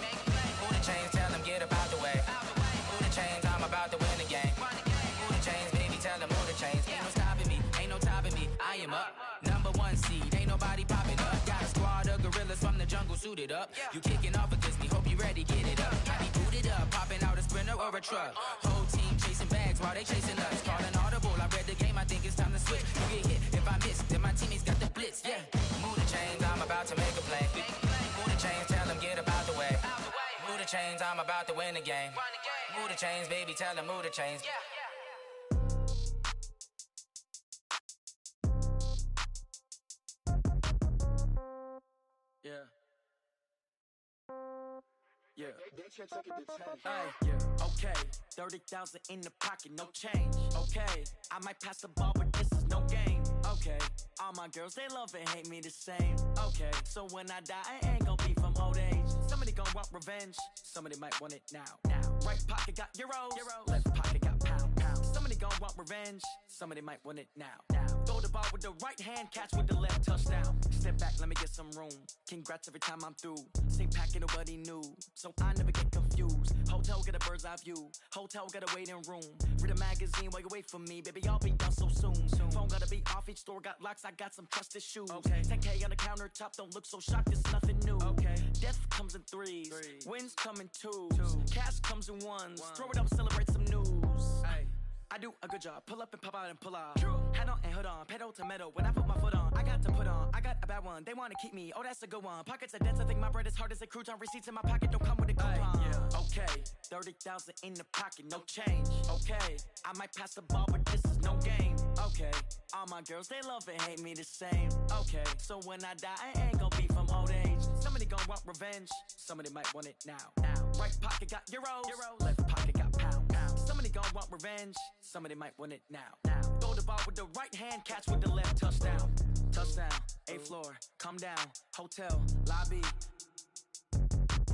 Move the chains, tell them get about the way. Move the chains, I'm about to win the game. Move the chains, baby, tell them move the chains. Ain't no stopping me, ain't no topping me. I am up, #1 seed, ain't nobody popping up. Got a squad of gorillas from the jungle suited up. You kicking off against me, hope you ready, get it up. I be booted up, popping out a Sprinter or a truck. Whole team chasing bags while they chasing us. Calling audible, I read the game, I think it's time to switch. You get hit, if I miss, then my teammates got the blitz, yeah. Move the chains, I'm about to make a play. Move the chains, tell them get about the way. Move the chains, I'm about to win the game. Move the chains, baby, tell them move the chains. Yeah. Yeah. Ay, yeah. Okay. 30,000 in the pocket, no change. Okay. I might pass the ball, but this is no game. Okay. All my girls, they love and hate me the same. Okay. So when I die, I ain't gon' be from old age. Somebody gon' want revenge. Somebody might want it now. Right pocket got euros. Left pocket got pounds. Somebody gon' want revenge. Somebody might want it now. Throw the ball with the right hand, catch with the left, touchdown. Step back, let me get some room. Congrats every time I'm through. Same packet, nobody knew. So I never get confused. Hotel get a bird's eye view. Hotel get a waiting room. Read a magazine while you wait for me. Baby, I'll be done so soon. Phone gotta be off, each store got locks. I got some trusted shoes. 10K on the countertop, don't look so shocked, it's nothing new. Death comes in threes. Wins come in twos. Cash comes in ones. Throw it up, celebrate some news. I do a good job, pull up and pop out and pull out. Hat on and hood on, pedal to metal. When I put my foot on, I got to put on. I got a bad one, they wanna keep me. Oh, that's a good one. Pockets are dense, I think my bread is hard as a crouton. Receipts in my pocket don't come with a coupon. Okay, 30,000 in the pocket, no change. Okay, I might pass the ball, but this is no game. Okay, all my girls, they love and hate me the same. Okay, so when I die, I ain't gon' be from old age. Somebody gon' want revenge. Somebody might want it now. Right pocket got euros. Left pocket got pounds. Somebody gon' want revenge. Somebody might want it now. Throw the ball with the right hand, catch with the left, touchdown. Touchdown, 8th floor, come down. Hotel, lobby.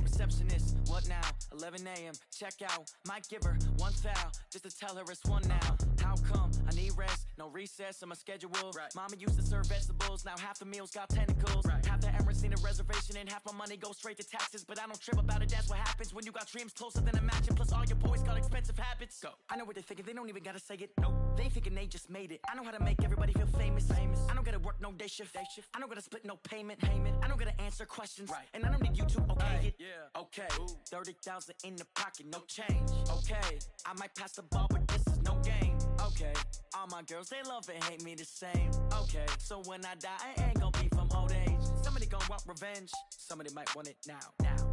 Receptionist, what now? 11 a.m., check out. Might give her one foul, just to tell her it's one now. How come? I need rest, no recess in my schedule. Mama used to serve vegetables, now half the meals got tentacles. Half the Emirates need a reservation and half my money goes straight to taxes. But I don't trip about it, that's what happens when you got dreams closer than a mansion. Plus all your boys got expensive habits. Go. I know what they're thinking, they don't even gotta say it. Nope. They thinking they just made it. I know how to make everybody feel famous. I don't gotta work no day shift. I don't gotta split no payment. I don't gotta answer questions. And I don't need you to okay it. Okay, 30,000 in the pocket, no change. Okay, I might pass the ball, but this is no game. Okay, all my girls, they love and hate me the same. Okay, so when I die, I ain't gon' be from old age. Somebody gon' want revenge. Somebody might want it now.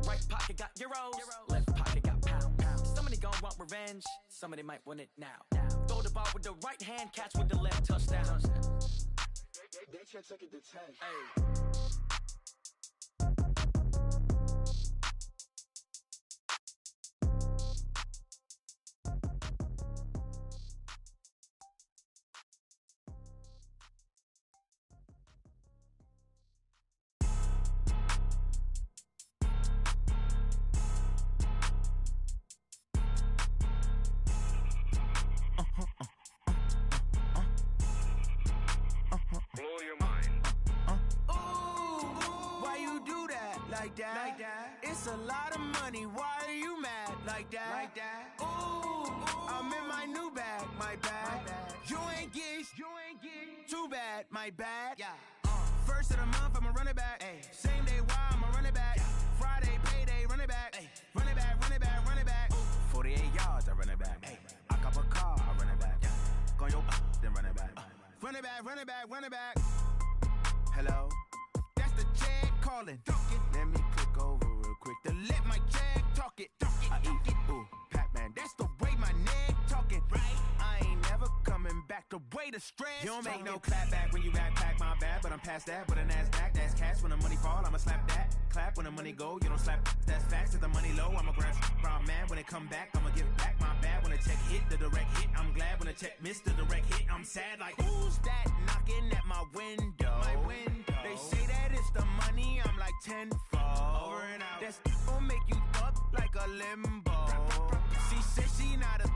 Right pocket got euros. Left pocket got pounds. Somebody gon' want revenge. Somebody might want it now. Throw the ball with the right hand, catch with the left, touchdown. They can't take it to 10. Blow your mind. Why you do that? Like that? It's a lot of money. Why are you mad? Like that? Ooh, I'm in my new bag. My bad. You ain't get too bad. My bad. First of the month, I'ma run it back. Same day, why I'ma run it back. Friday, payday, run it back. Run it back, run it back, run it back. 48 yards, I run it back. I your then run it back. Run it back, run it back, run it back. Hello? That's the jag calling. Let me click over real quick to let my jag talk it. I eat, ooh, Pac-Man, that's the way my neck talking. Right? I ain't never coming back the way the stress. You don't make no clap back when you backpack, my bad, but I'm past that. With a NASDAQ, that's cash. When the money fall, I'ma slap that. Clap when the money go, you don't slap. That's facts. If the money low, I'ma grab brown man. When it come back, I'ma give back my bad. When the check hit, the direct hit, I'm glad. When the check missed the direct hit, I'm sad. Like, who's that knocking at my window? My window. They say that it's the money, I'm like tenfold. Over and out. That's gon' make you up like a limbo. She said she not a,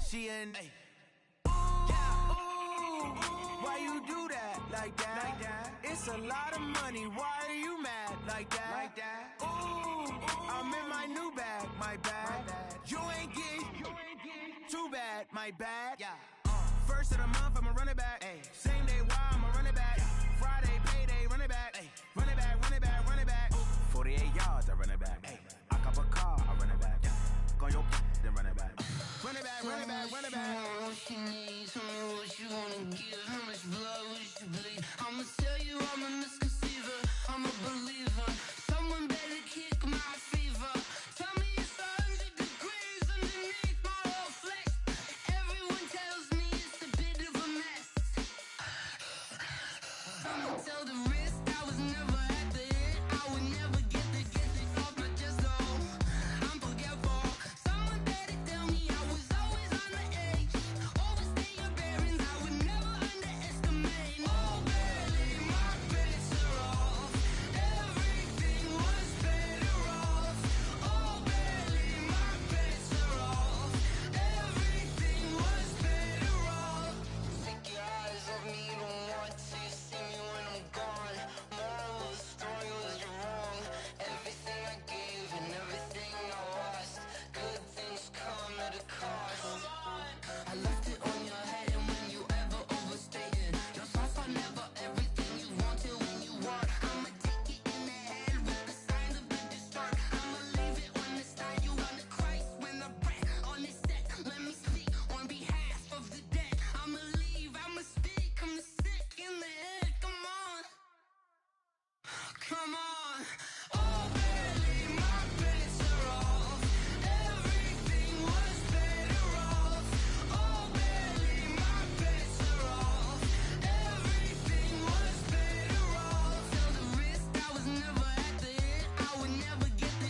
she an. Ay. Why you do that like that? Like that? It's a lot of money. Why are you mad like that? Like that? Ooh, I'm in my new bag, my bad. You ain't getting too bad, my bad. Yeah. First of the month, I'ma run it back. Ay. Same day, why I'ma run it back. Friday, payday, run it back. Ay. Run it back, run it back, run it back. 48 yards, I run it back. Ay. I cop a car, I run it back. Go your then run it back. Run it back, run it back, run it back. What you need, tell me what you wanna give. How much blood would you bleed? I'ma tell you I'm a misconceiver, I'm a believer. Someone better kick my fever. Tell me it's 100 degrees underneath my whole flesh. Everyone tells me it's a bit of a mess. I'ma tell the risk I was never at the end. I would never get the off my chest though. I'm forgetful. Someone better tell me I was always on the edge. Overstay your bearings, I would never underestimate. Oh, barely, my bets are off. Everything was better off. Oh, barely, my bets are off. Everything was better off. Take your eyes off me, don't want to see me when I'm gone. Moral of the story was you're wrong. Everything I gave and everything I lost. Good things come at a cost. I left it on your head, and when you ever overstay it, your thoughts are never everything you wanted when you want. I'ma take it in the head with the signs of a distort. I'ma leave it on the side. You on the Christ when the breath on this set. Let me speak on behalf of the dead. I'ma leave, I'ma speak. I'm the sick in the head. Come on, come on. Oh, barely, my bets are off. Everything was better off. Oh, barely, my bets are off. Everything was better off. Tell the risk I was never at the end. I would never get the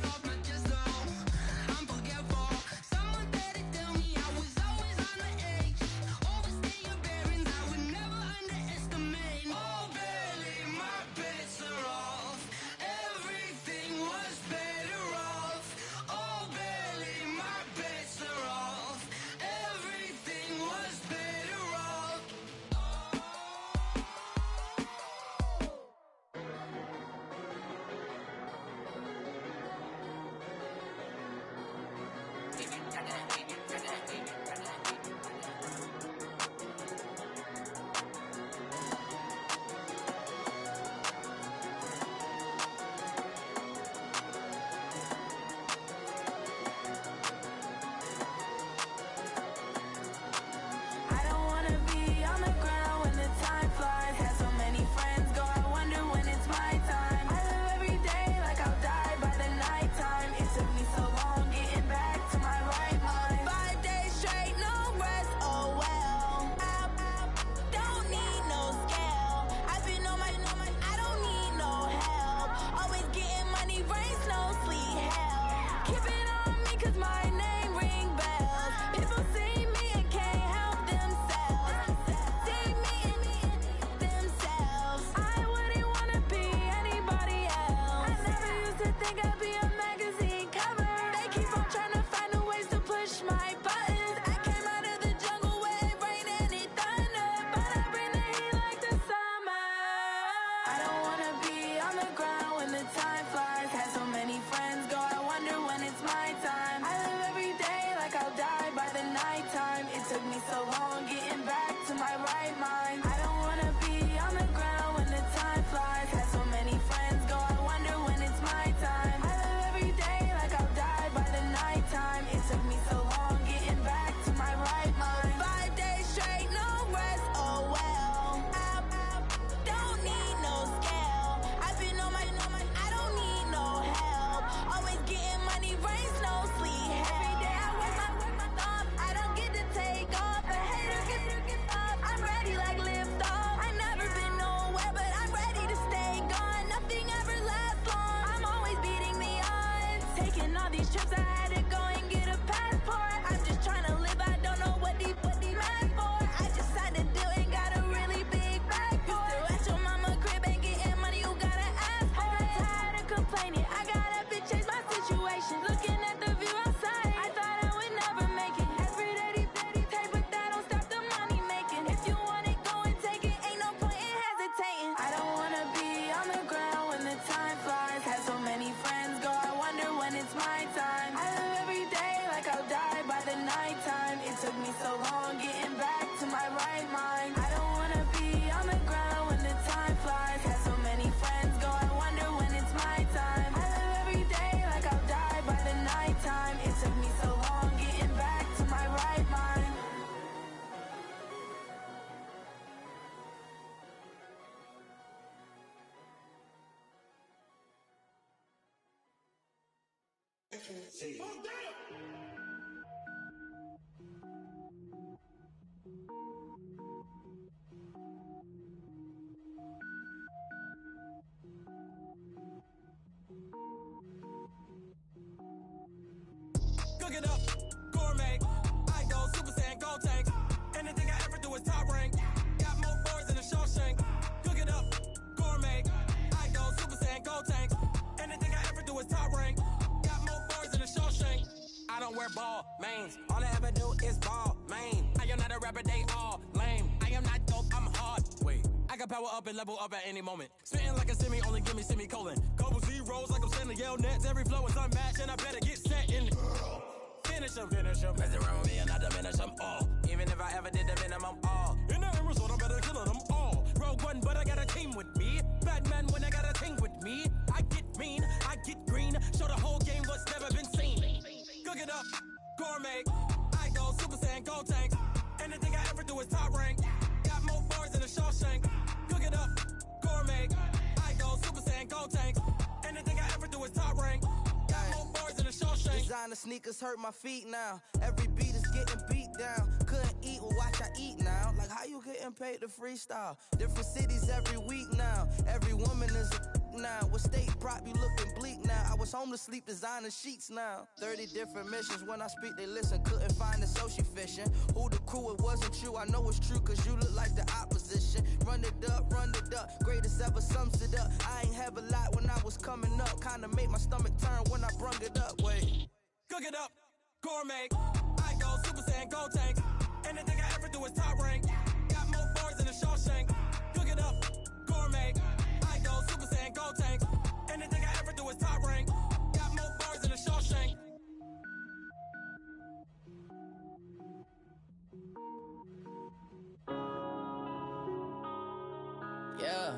off my chest though. I'm forgetful. Someone better tell me I was always on the edge. Overstay your bearings, I would never underestimate. Oh, barely, my bets are off. Everything was better off. Oh, barely, my bets are off. Everything was better off. I don't wanna be on the ground when the time flies. Had so many friends go, I wonder when it's my time. I live every day like I'll die by the nighttime. It took me so long getting back to my right mind. 5 days straight, no rest, oh well. I don't need no scale. I've been on my, I don't need no help. Always getting money, rain, snow, sleet, hell. Keep it on me 'cause my name ring bells. People see me and can't help themselves. See me and themselves. I wouldn't wanna be anybody else. I never used to think I'd be a magazine cover. They keep on trying to find new ways to push my buttons. I came out of the jungle where it rained and it thundered, but I bring the heat like the summer. I don't wanna be on the ground when the time flies. Had so many friends go, I wonder when it's my time. I live every day like I'll die by the nighttime. It took me so long getting back to my right mind. I don't wanna be on the ground when the time flies. Had so many friends go, I wonder when it's my time. I live every day like I'll die by the nighttime. It took me so long getting back to my right mind. 5 days straight, Cook it up, gourmet. I go Super Saiyan, gold tank. Anything I ever do is top rank. Got more boards than a Shawshank. Cook it up, gourmet. I go Super Saiyan, gold tank. Anything I ever do is top rank. Got more boards than a Shawshank. I don't wear ball mains. All I ever do is ball main. I am not a rapper, they all lame. I am not dope, I'm hard. Wait, I can power up and level up at any moment. Spitting like a semi, only give me semicolon. Couple zeros like I'm sending yell nets. Every flow is unmatched and I better get set in. Finish them, mess around with me and I diminish them all. Even if I ever did the minimum all. In the end result, I better kill them all. Rogue One, but I got a team with me. Batman when I got a team with me. I get mean, I get green. Show the whole game what's never been seen. Cook it up, gourmet. I go Super Saiyan, gold tank. Anything I ever do is top rank. Got more boards than a Shawshank. Cook it up, gourmet. I go Super Saiyan, gold tank. Anything I ever do is top rank. Got more boards than a Shawshank. Designer sneakers hurt my feet now. Every beat is getting beat down. Couldn't eat, well watch I eat now. Like how you getting paid to freestyle? Different cities every week now. Every woman is a now. What state prop you looking bleak now? I was home to sleep designer sheets now. 30 different missions. When I speak they listen. Couldn't find the social fishing. Who the crew, it wasn't you. I know it's true cause you look like the opposition. Run it up, greatest ever sums it up. I ain't have a lot when I was coming up. Kinda made my stomach turn when I brung it up. Wait. Cook it up, gourmet. I go Super Saiyan, gold tank. Anything I ever do is top rank. Got more boards than a Shawshank. Cook it up, gourmet. I go Super Saiyan, gold tank. Anything I ever do is top rank. Got more boards than a Shawshank. Yeah.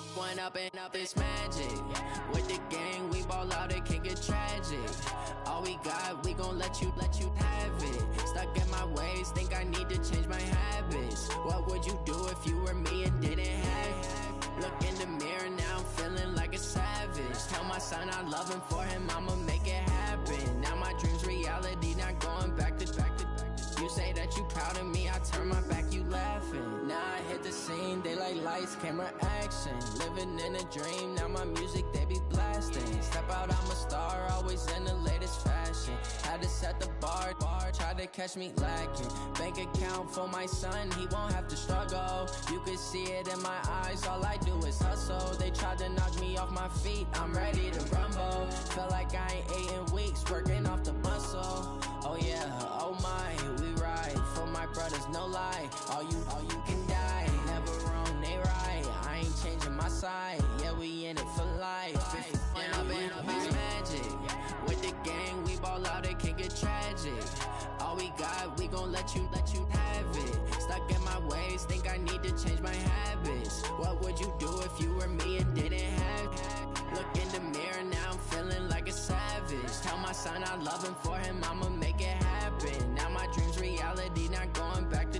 One up and up is magic. With the gang, we ball out, it can get tragic. All we got, we gon' let you have it. Stuck in my ways, think I need to change my habits. What would you do if you were me and didn't have it? Look in the mirror, now I'm feeling like a savage. Tell my son I love him, for him I'ma make it happen. Now my dream's reality, not going back to. You say that you proud of me, I turn my back, you laughing. Now I hit the scene, they like lights, camera, action. Living in a dream, now my music, they be blasting. Step out, I'm a star, always in the latest fashion. Had to set the bar, try to catch me lacking. Bank account for my son, he won't have to struggle. You could see it in my eyes, all I do is hustle. They tried to knock me off my feet, I'm ready to rumble. Feel like I ain't ate in weeks, working off the muscle. Oh yeah, oh my, we ride for my brothers, no lie. All you can die, never wrong, they right. I ain't changing my side, yeah, we in it for life. When up and up is magic. With the gang, we ball out, it can get tragic. All we got, we gon' let you have it. Stuck in my ways, think I need to change my habits. What would you do if you were me and didn't have it? Look in the mirror, now I'm feeling like a savage. Tell my son I love him, for him I'ma make it happen. Now my dream's reality, not going back to.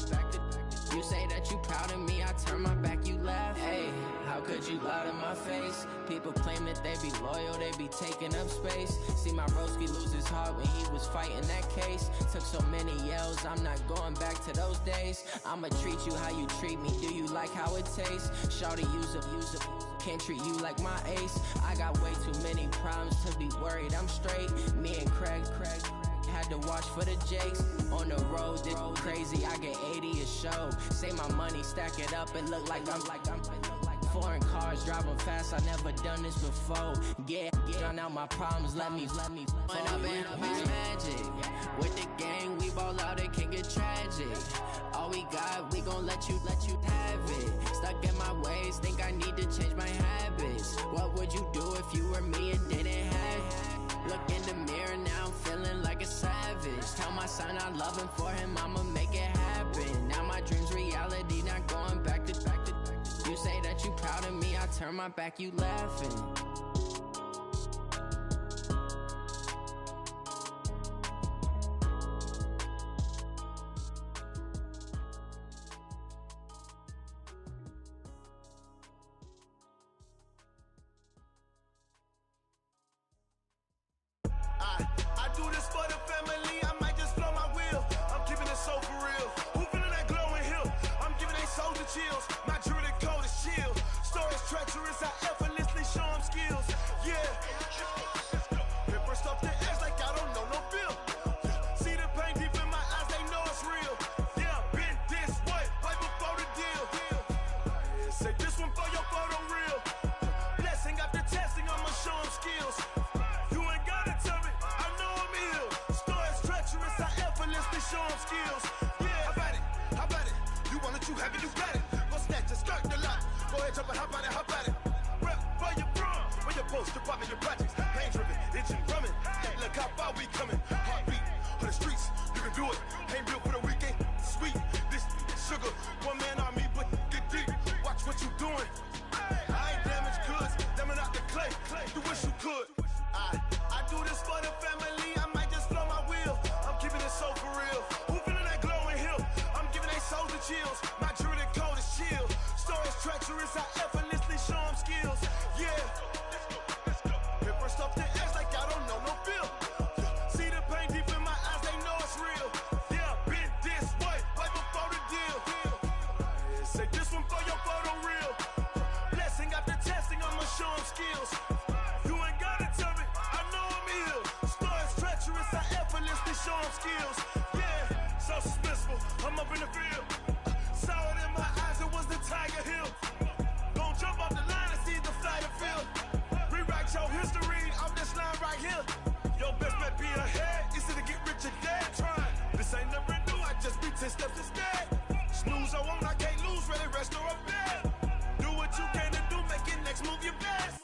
You say that you proud of me, I turn my back, you laugh. Hey, how could you lie to my face? People claim that they be loyal, they be taking up space. See my broski lose his heart when he was fighting that case. Took so many yells, I'm not going back to those days. I'ma treat you how you treat me, do you like how it tastes? Shawty, use up, can't treat you like my ace. I got way too many problems to be worried, I'm straight. Me and Craig had to watch for the Jakes. On the road, this crazy, I get 80 a show. Say my money, stack it up, and look like I'm foreign cars, driving fast, I never done this before. Get drown out my problems, let me When up and up is magic. With the gang, we ball out, it can get tragic. All we got, we gon' let you have it. Stuck in my ways, think I need to change my habits. What would you do if you were me and didn't have it? Look in the mirror, now I'm feeling like a savage. Tell my son I love him, for him I'ma make it happen. Now my dream's reality, not going back to. You say that you proud of me, I turn my back, you laughing. show 'em skills. Yeah, how about it? You want it, you have it, you got it. Go snatch a skirt the lot. Go ahead, jump it, how about it? Rep where you from? Where your post, department, your projects. Pain driven, itching, drumming. Hey, look how far we coming. Heartbeat on the streets, you can do it. Ain't built for the weekend. Sweet, this sugar, one man army, but get deep. Watch what you doing. I ain't damaged goods, damn out the clay. You wish you could. I do this for the family. I might just blow my wheel. I'm keeping it so for real. Who feeling that glowing hill? I'm giving they souls the chills. My jewelry the cold is chill. Stories treacherous, I effortlessly show 'em skills. Yeah. Paper stuff to edge like I don't know no feel. See the pain deep in my eyes, they know it's real. Yeah, been this way, right before the deal. Say this one for your photo reel. Blessing after testing, I'ma show 'em skills. You ain't gotta tell me, I know I'm ill. Stories treacherous, I effortlessly show 'em skills. Yeah, so suspenseful, I'm up in the field. Saw it in my eyes, it was the Tiger Hill. Don't jump off the line and see the flight of field. Rewrite your history off this line right here. Your best bet be ahead, easy to get rich or dead. Trying, this ain't never new, I just be 10 steps instead. Snooze I won't, I can't lose, ready, rest or a bed. Do what you can to do, make it next move your best.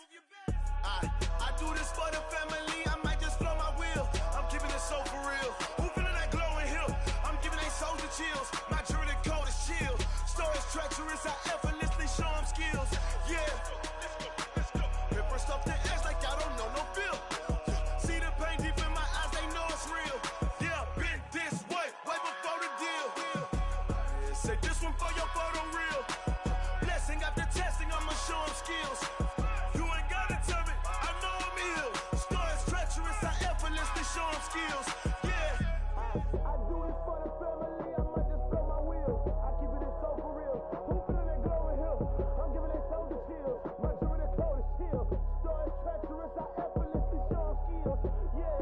I do this for the family, I might just blow my wheel. I'm keeping it so for real. Who feeling that glowing hill? I'm giving they souls the chills. My jewelry cold is chill. Stories treacherous, I effortlessly show 'em skills. Yeah. Paper stuff to edge like I don't know no feel. See the pain deep in my eyes, they know it's real. Yeah, been this way, way before the deal. Say this one for your photo reel. Blessing after testing, I'ma show 'em skills. You ain't gotta tell me, I know I'm ill. Stories treacherous, I effortlessly show 'em skills. Yeah. I do this for the family, I might just blow my wheel. I keep it so for real. Who feeling that glowing hill? I'm giving they souls the chills. My jewelry the cold is chill. Stories treacherous, I effortlessly show 'em skills. Yeah,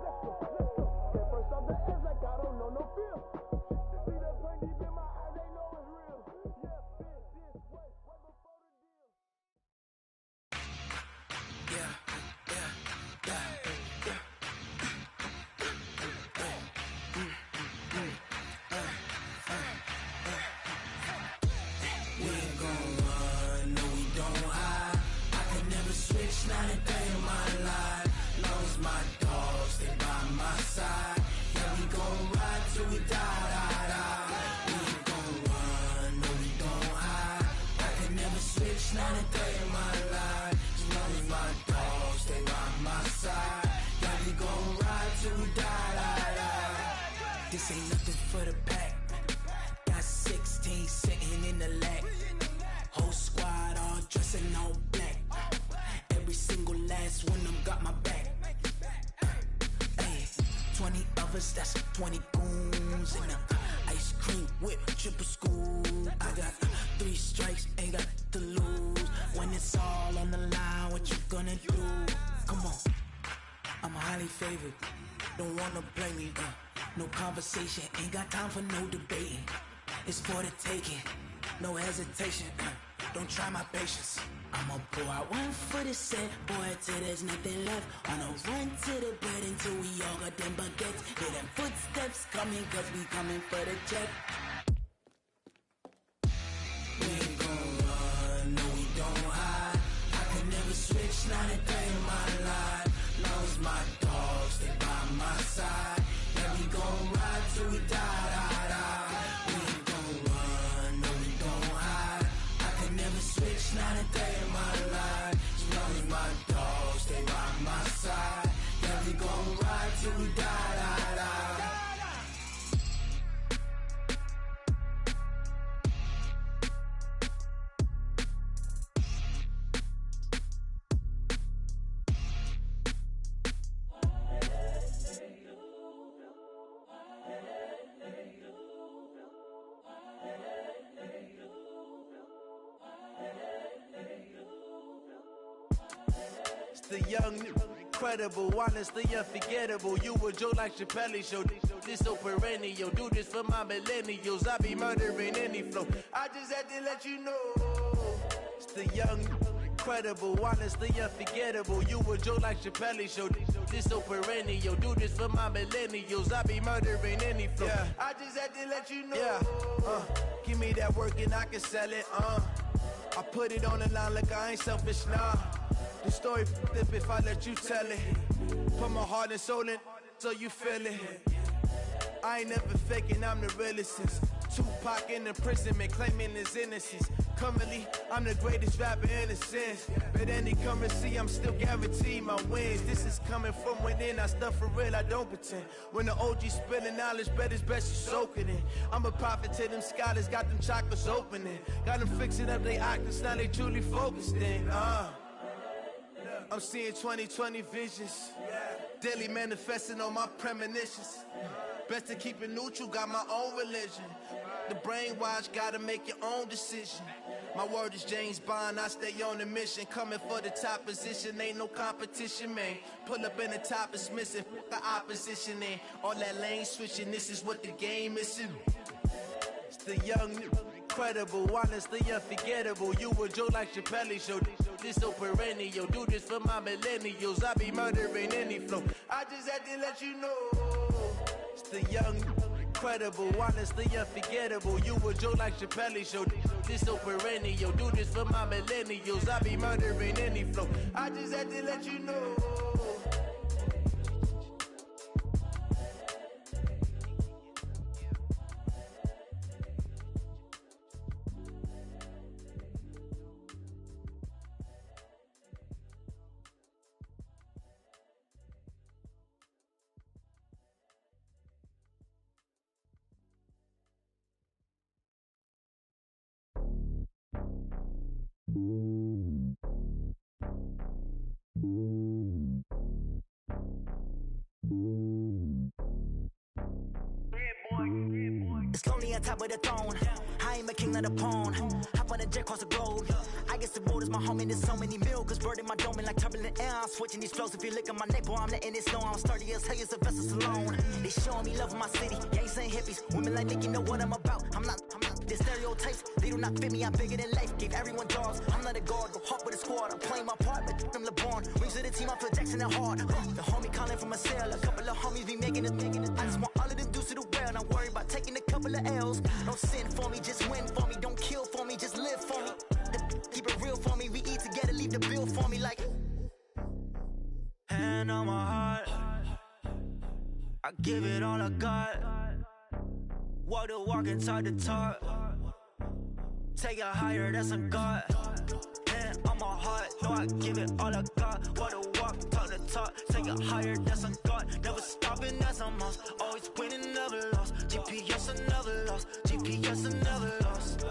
let's go. Paper off the edge like I don't know no feel. See that pain deep in my eyes, they know it's real. Yeah, been this way, way before the deal. We ain't gon' run, no we don't hide. I can never switch, not a day in my life. Long as my dogs stay by my side. Yeah, we gon' ride till we die. We ain't gon' run, no we don't hide. I can never switch, not a day in my life. As long as my dogs stay by my side. Yeah, we gon' ride till we die. This ain't nothing for the pack. Got 16 sitting in the lag. Whole squad all dressing all black. Every single last one of them got my back. Hey, 20 of us, that's 20 goons. And ice cream whip, triple scoop. I got 3 strikes, ain't got to lose. When it's all on the line, what you gonna do? Come on, I'm highly favored. Don't wanna blame me, no conversation, ain't got time for no debating. It's for the taking, no hesitation. Don't try my patience. I'ma pour out one for the set, boy, till there's nothing left. On a run to the bed until we all got them baguettes. Hear them footsteps coming, cause we coming for the check. We ain't gon' run, no we don't hide. I can never switch, not a day in my life. Long as my dogs stay by my side. Yeah, we gon' ride till we die. We ain't gon' run, no we don't hide. I can never switch, not a day in my life. As long as my dogs stay by my side. Yeah, we gon' ride till we die. The young, incredible, honestly unforgettable. You a Joe like Chappelle show. This so perennial. Do this for my millennials. I be murdering any flow. I just had to let you know. It's the young, incredible, honestly unforgettable. You a Joe like Chappelle show. This so perennial. Do this for my millennials. I be murdering any flow. Yeah. I just had to let you know. Yeah. Give me that work and I can sell it. I put it on the line like I ain't selfish, nah. The story flip if I let you tell it. Put my heart and soul in so you feel it. I ain't never faking, I'm the realest since Tupac in imprisonment, claiming his innocence. Currently, I'm the greatest rapper in a sense. But any currency, I'm still guaranteed my wins. This is coming from within, I stuff for real, I don't pretend. When the OG spilling knowledge, bet it's best you soak it in. I'm a prophet to them scholars, got them chakras opening. Got them fixing up they octaves, now they truly focused in. I'm seeing 2020 visions. Daily manifesting on my premonitions. Best to keep it neutral, got my own religion. The brainwash, gotta make your own decision. My word is James Bond, I stay on the mission. Coming for the top position, ain't no competition, man. Pull up in the top, it's missing, the opposition, and all that lane switching, this is what the game is. It's the young, incredible, honestly unforgettable. You a Joe like Chappelle show. This so perennial, do this for my millennials. I be murdering any flow. I just had to let you know. It's the young, incredible, honestly unforgettable. You a Joe like Chappelle show. This so perennial, do this for my millennials. I be murdering any flow. I just had to let you know. It's lonely on top of the throne. I ain't a king of the pawn. Hop on a jet across the globe. I guess the road is my home and there's so many milkers birding my dome like turbulent air. I'm switching these flows. If you look at my neck, boy, I'm letting it slow. I'm sturdy as hell as Sylvester Stallone. They showing me love in my city. Gangs and hippies. Women like Nick, you know what I'm about. I'm not the stereotypes. They do not fit me. I'm bigger than life. Gave everyone jobs. I'm not a guard. Go hard with a squad. I'm playing my part, but I'm LeBron. Wings of the team. I feel Jackson and hard. The homie calling from a cell. A couple of homies be making it. I just want all of them dudes to the well. Not worry about taking a couple of L's. Don't sin for me, just win for me. Don't kill for me, just live for me. Keep it real for me. We eat together, leave the bill for me like. Hand on my heart, I give it all I got. Walk the walk and talk the talk. Take it higher, that's a God. Hand on my heart, no, I give it all I got. Walk the walk, talk the talk. Take it higher, that's a God. Never stopping, that's a must. Always winning, never lost. GPS, I never lost. GPS, I never lost.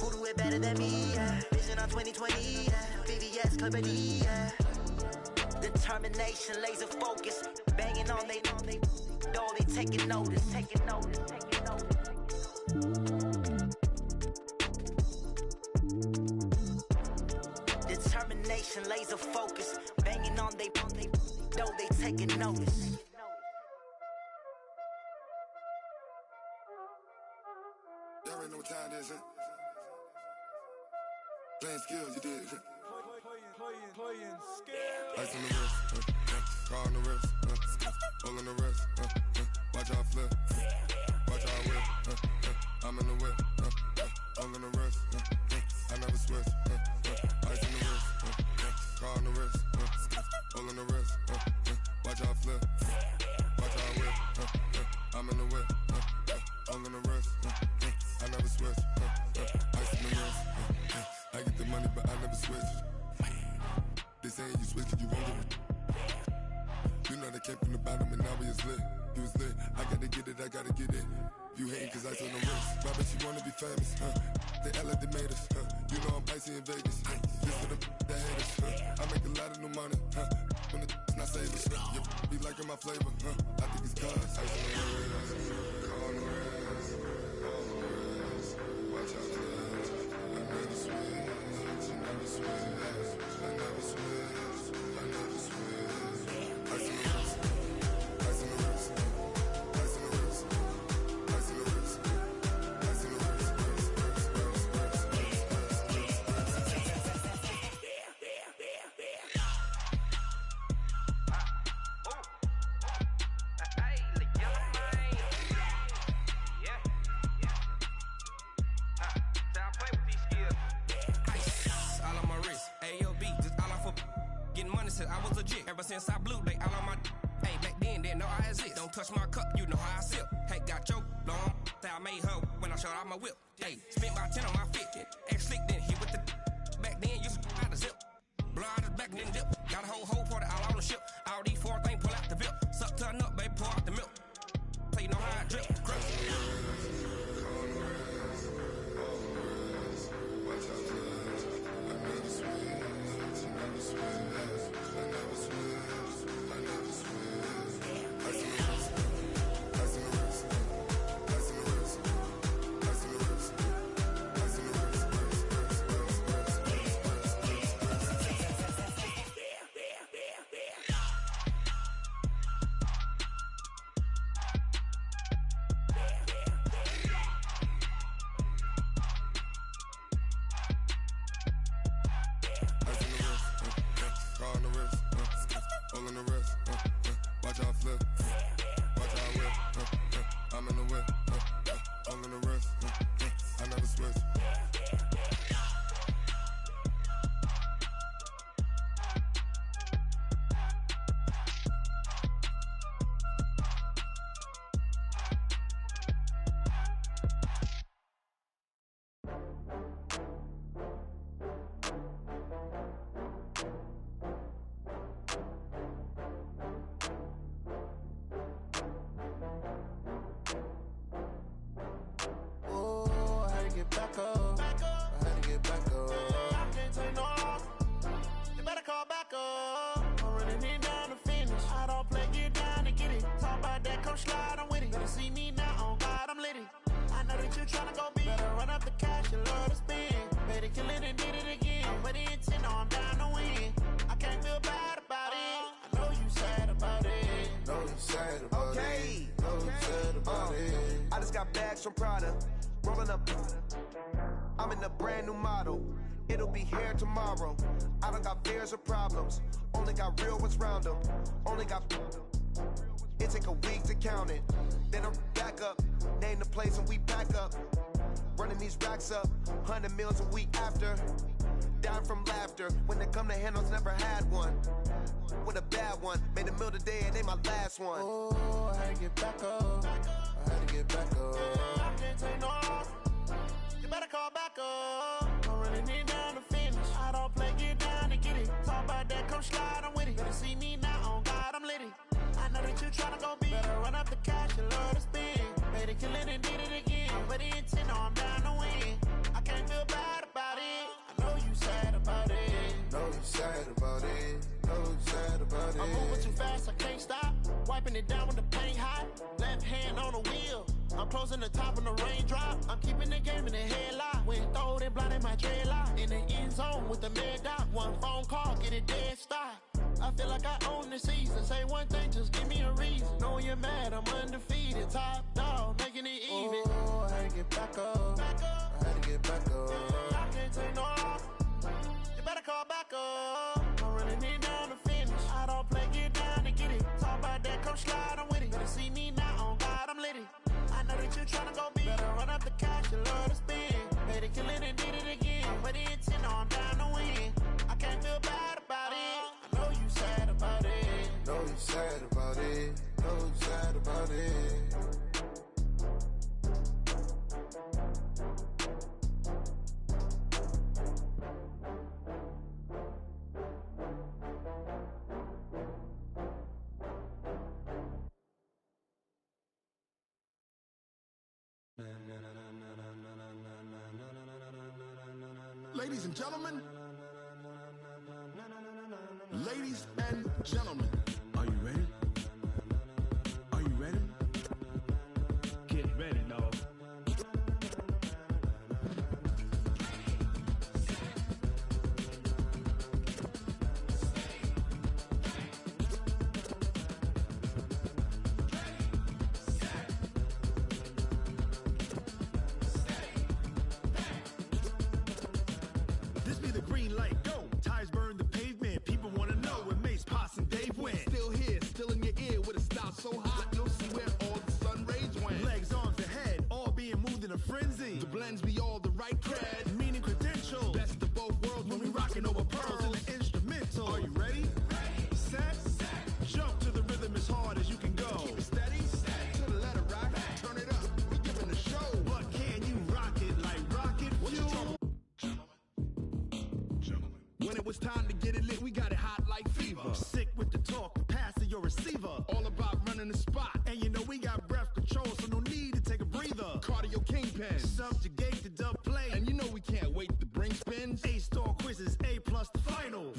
Who do it better than me? Yeah. Vision on 2020. Yeah. VVS, Company. Yeah. Determination, laser focus. Banging on they door, they taking notice. Taking notice. Taking notice. Determination, laser focus. Banging on they door, they taking notice. Y'all already know what time it is, huh? Playing skills, you did. Playing skills. Ice on the wrist, car on the wrist, hole on the wrist, watch out flip, watch out whip, I'm in the whip, hole on the wrist, I never switch, ice on the wrist, car on the wrist, hole on the wrist, watch out flip, watch out whip, I'm in the whip, hole on the wrist, I never switch, ice on the wrist, I get the money but I never switch. They saying you switch cause you won't get it. You know they came from the bottom and now we is lit. You was lit, I gotta get it, I gotta get it. You hating cause ice on the wrist. Why bet you wanna be famous, They act like they made us, You know I'm icy in Vegas, This for the that hate us, I make a lot of new money, When the not saving, You be liking my flavor, I think it's cause ice on the wrist, on the wrist, watch out for this. I never switch, I never switch. since I blew, they all on my. Hey, back then, didn't know I exist. Don't touch my cup, you know how I sip. Hey, got your long. Say I made her when I showed out my whip. Hey, spent about 10 on my fit. X slick, then hit with the. Back then, used to out the zip. Blow out his back and then dip. Got a whole for the all on the ship. All these four things pull out the VIP. Suck turn up, baby, pour out the milk. So you know how I drip. Grip. Back up. I had to get back up. I can't take no loss. You better call back up. I'm running it down to finish. I don't play, get down to get it. Talk about that, come slide, I'm with it. Better see me now, on God, I'm litty. I know that you tryna go big. Better run up the cash, you love to spend. Better kill it and did it again. I'm with the intent, no, I'm down to win. I can't feel bad about it. I know you sad about it. Know you sad about it. Know you sad about it. I just got bags from Prada. Rolling up, I'm in a brand new model. It'll be here tomorrow. I don't got fears or problems. Only got real ones round them. Only got. It take a week to count it. Then I'm back up. Name the place and we back up. Running these racks up. 100 meals a week after. Down from laughter. When they come to handles, never had one. With a bad one. Made a meal today and they my last one. Oh, I had to get back up. I had to get back up. I can't take no loss. You better call back up. I'm running it down to finish. I don't play, get down to get it. Talk about that, come slide, I'm with it. Better see me now, on God, I'm litty. I know that you tryna go big. Better run up the cash, you love to spend. Better kill it and did it again. But the intent, no, I'm down to win. I can't feel bad about it. I know you sad about it. Know you sad about it. Know you sad about it. I'm moving too fast, I can't stop. Wiping it down with the paint hot. Left hand on the wheel. I'm closing the top when the raindrop. I'm keeping the game in the headlock. When throwed and blinded my dreadlock. In the end zone with the mad dot. One phone call, get it dead stop. I feel like I own the season. Say one thing, just give me a reason. Knowing you're mad, I'm undefeated. Top dog, making it even. Oh, I had to get back up. I had to get back up. I can't take no loss. You better call back up. I'm running it down to finish. I don't play, get down to get it. Talk about that, come slide, I'm with it. Better see me now, on God, I'm litty. I know that you tryna go big. Better run up the cash, you love to spend. Better kill it and did it again. But the intent, no, I'm down to win. I can't feel bad about it. I know you sad about it. Know you sad about it. Know you sad about it. Ladies and gentlemen, ladies and gentlemen, are you ready? Are you ready? Get ready, dog. This be the green light, go. Tires burn the pavement. People wanna know where Mace, Pops, and Dave went. Still here, still in your ear with a style so hot, you'll see where all the sun rays went. Legs, arms, and head, all being moved in a frenzy. The blends be all the right cred, meaning credentials. Best of both worlds when we rockin' over pearls in the instrumental. Are you ready? Set. it's time to get it lit, we got it hot like fever. Sick with the talk, pass to your receiver. All about running the spot. And you know we got breath control, so no need to take a breather. Cardio kingpin, subjugate the dub play. And you know we can't wait to bring spins. A-star quizzes, A+ the final.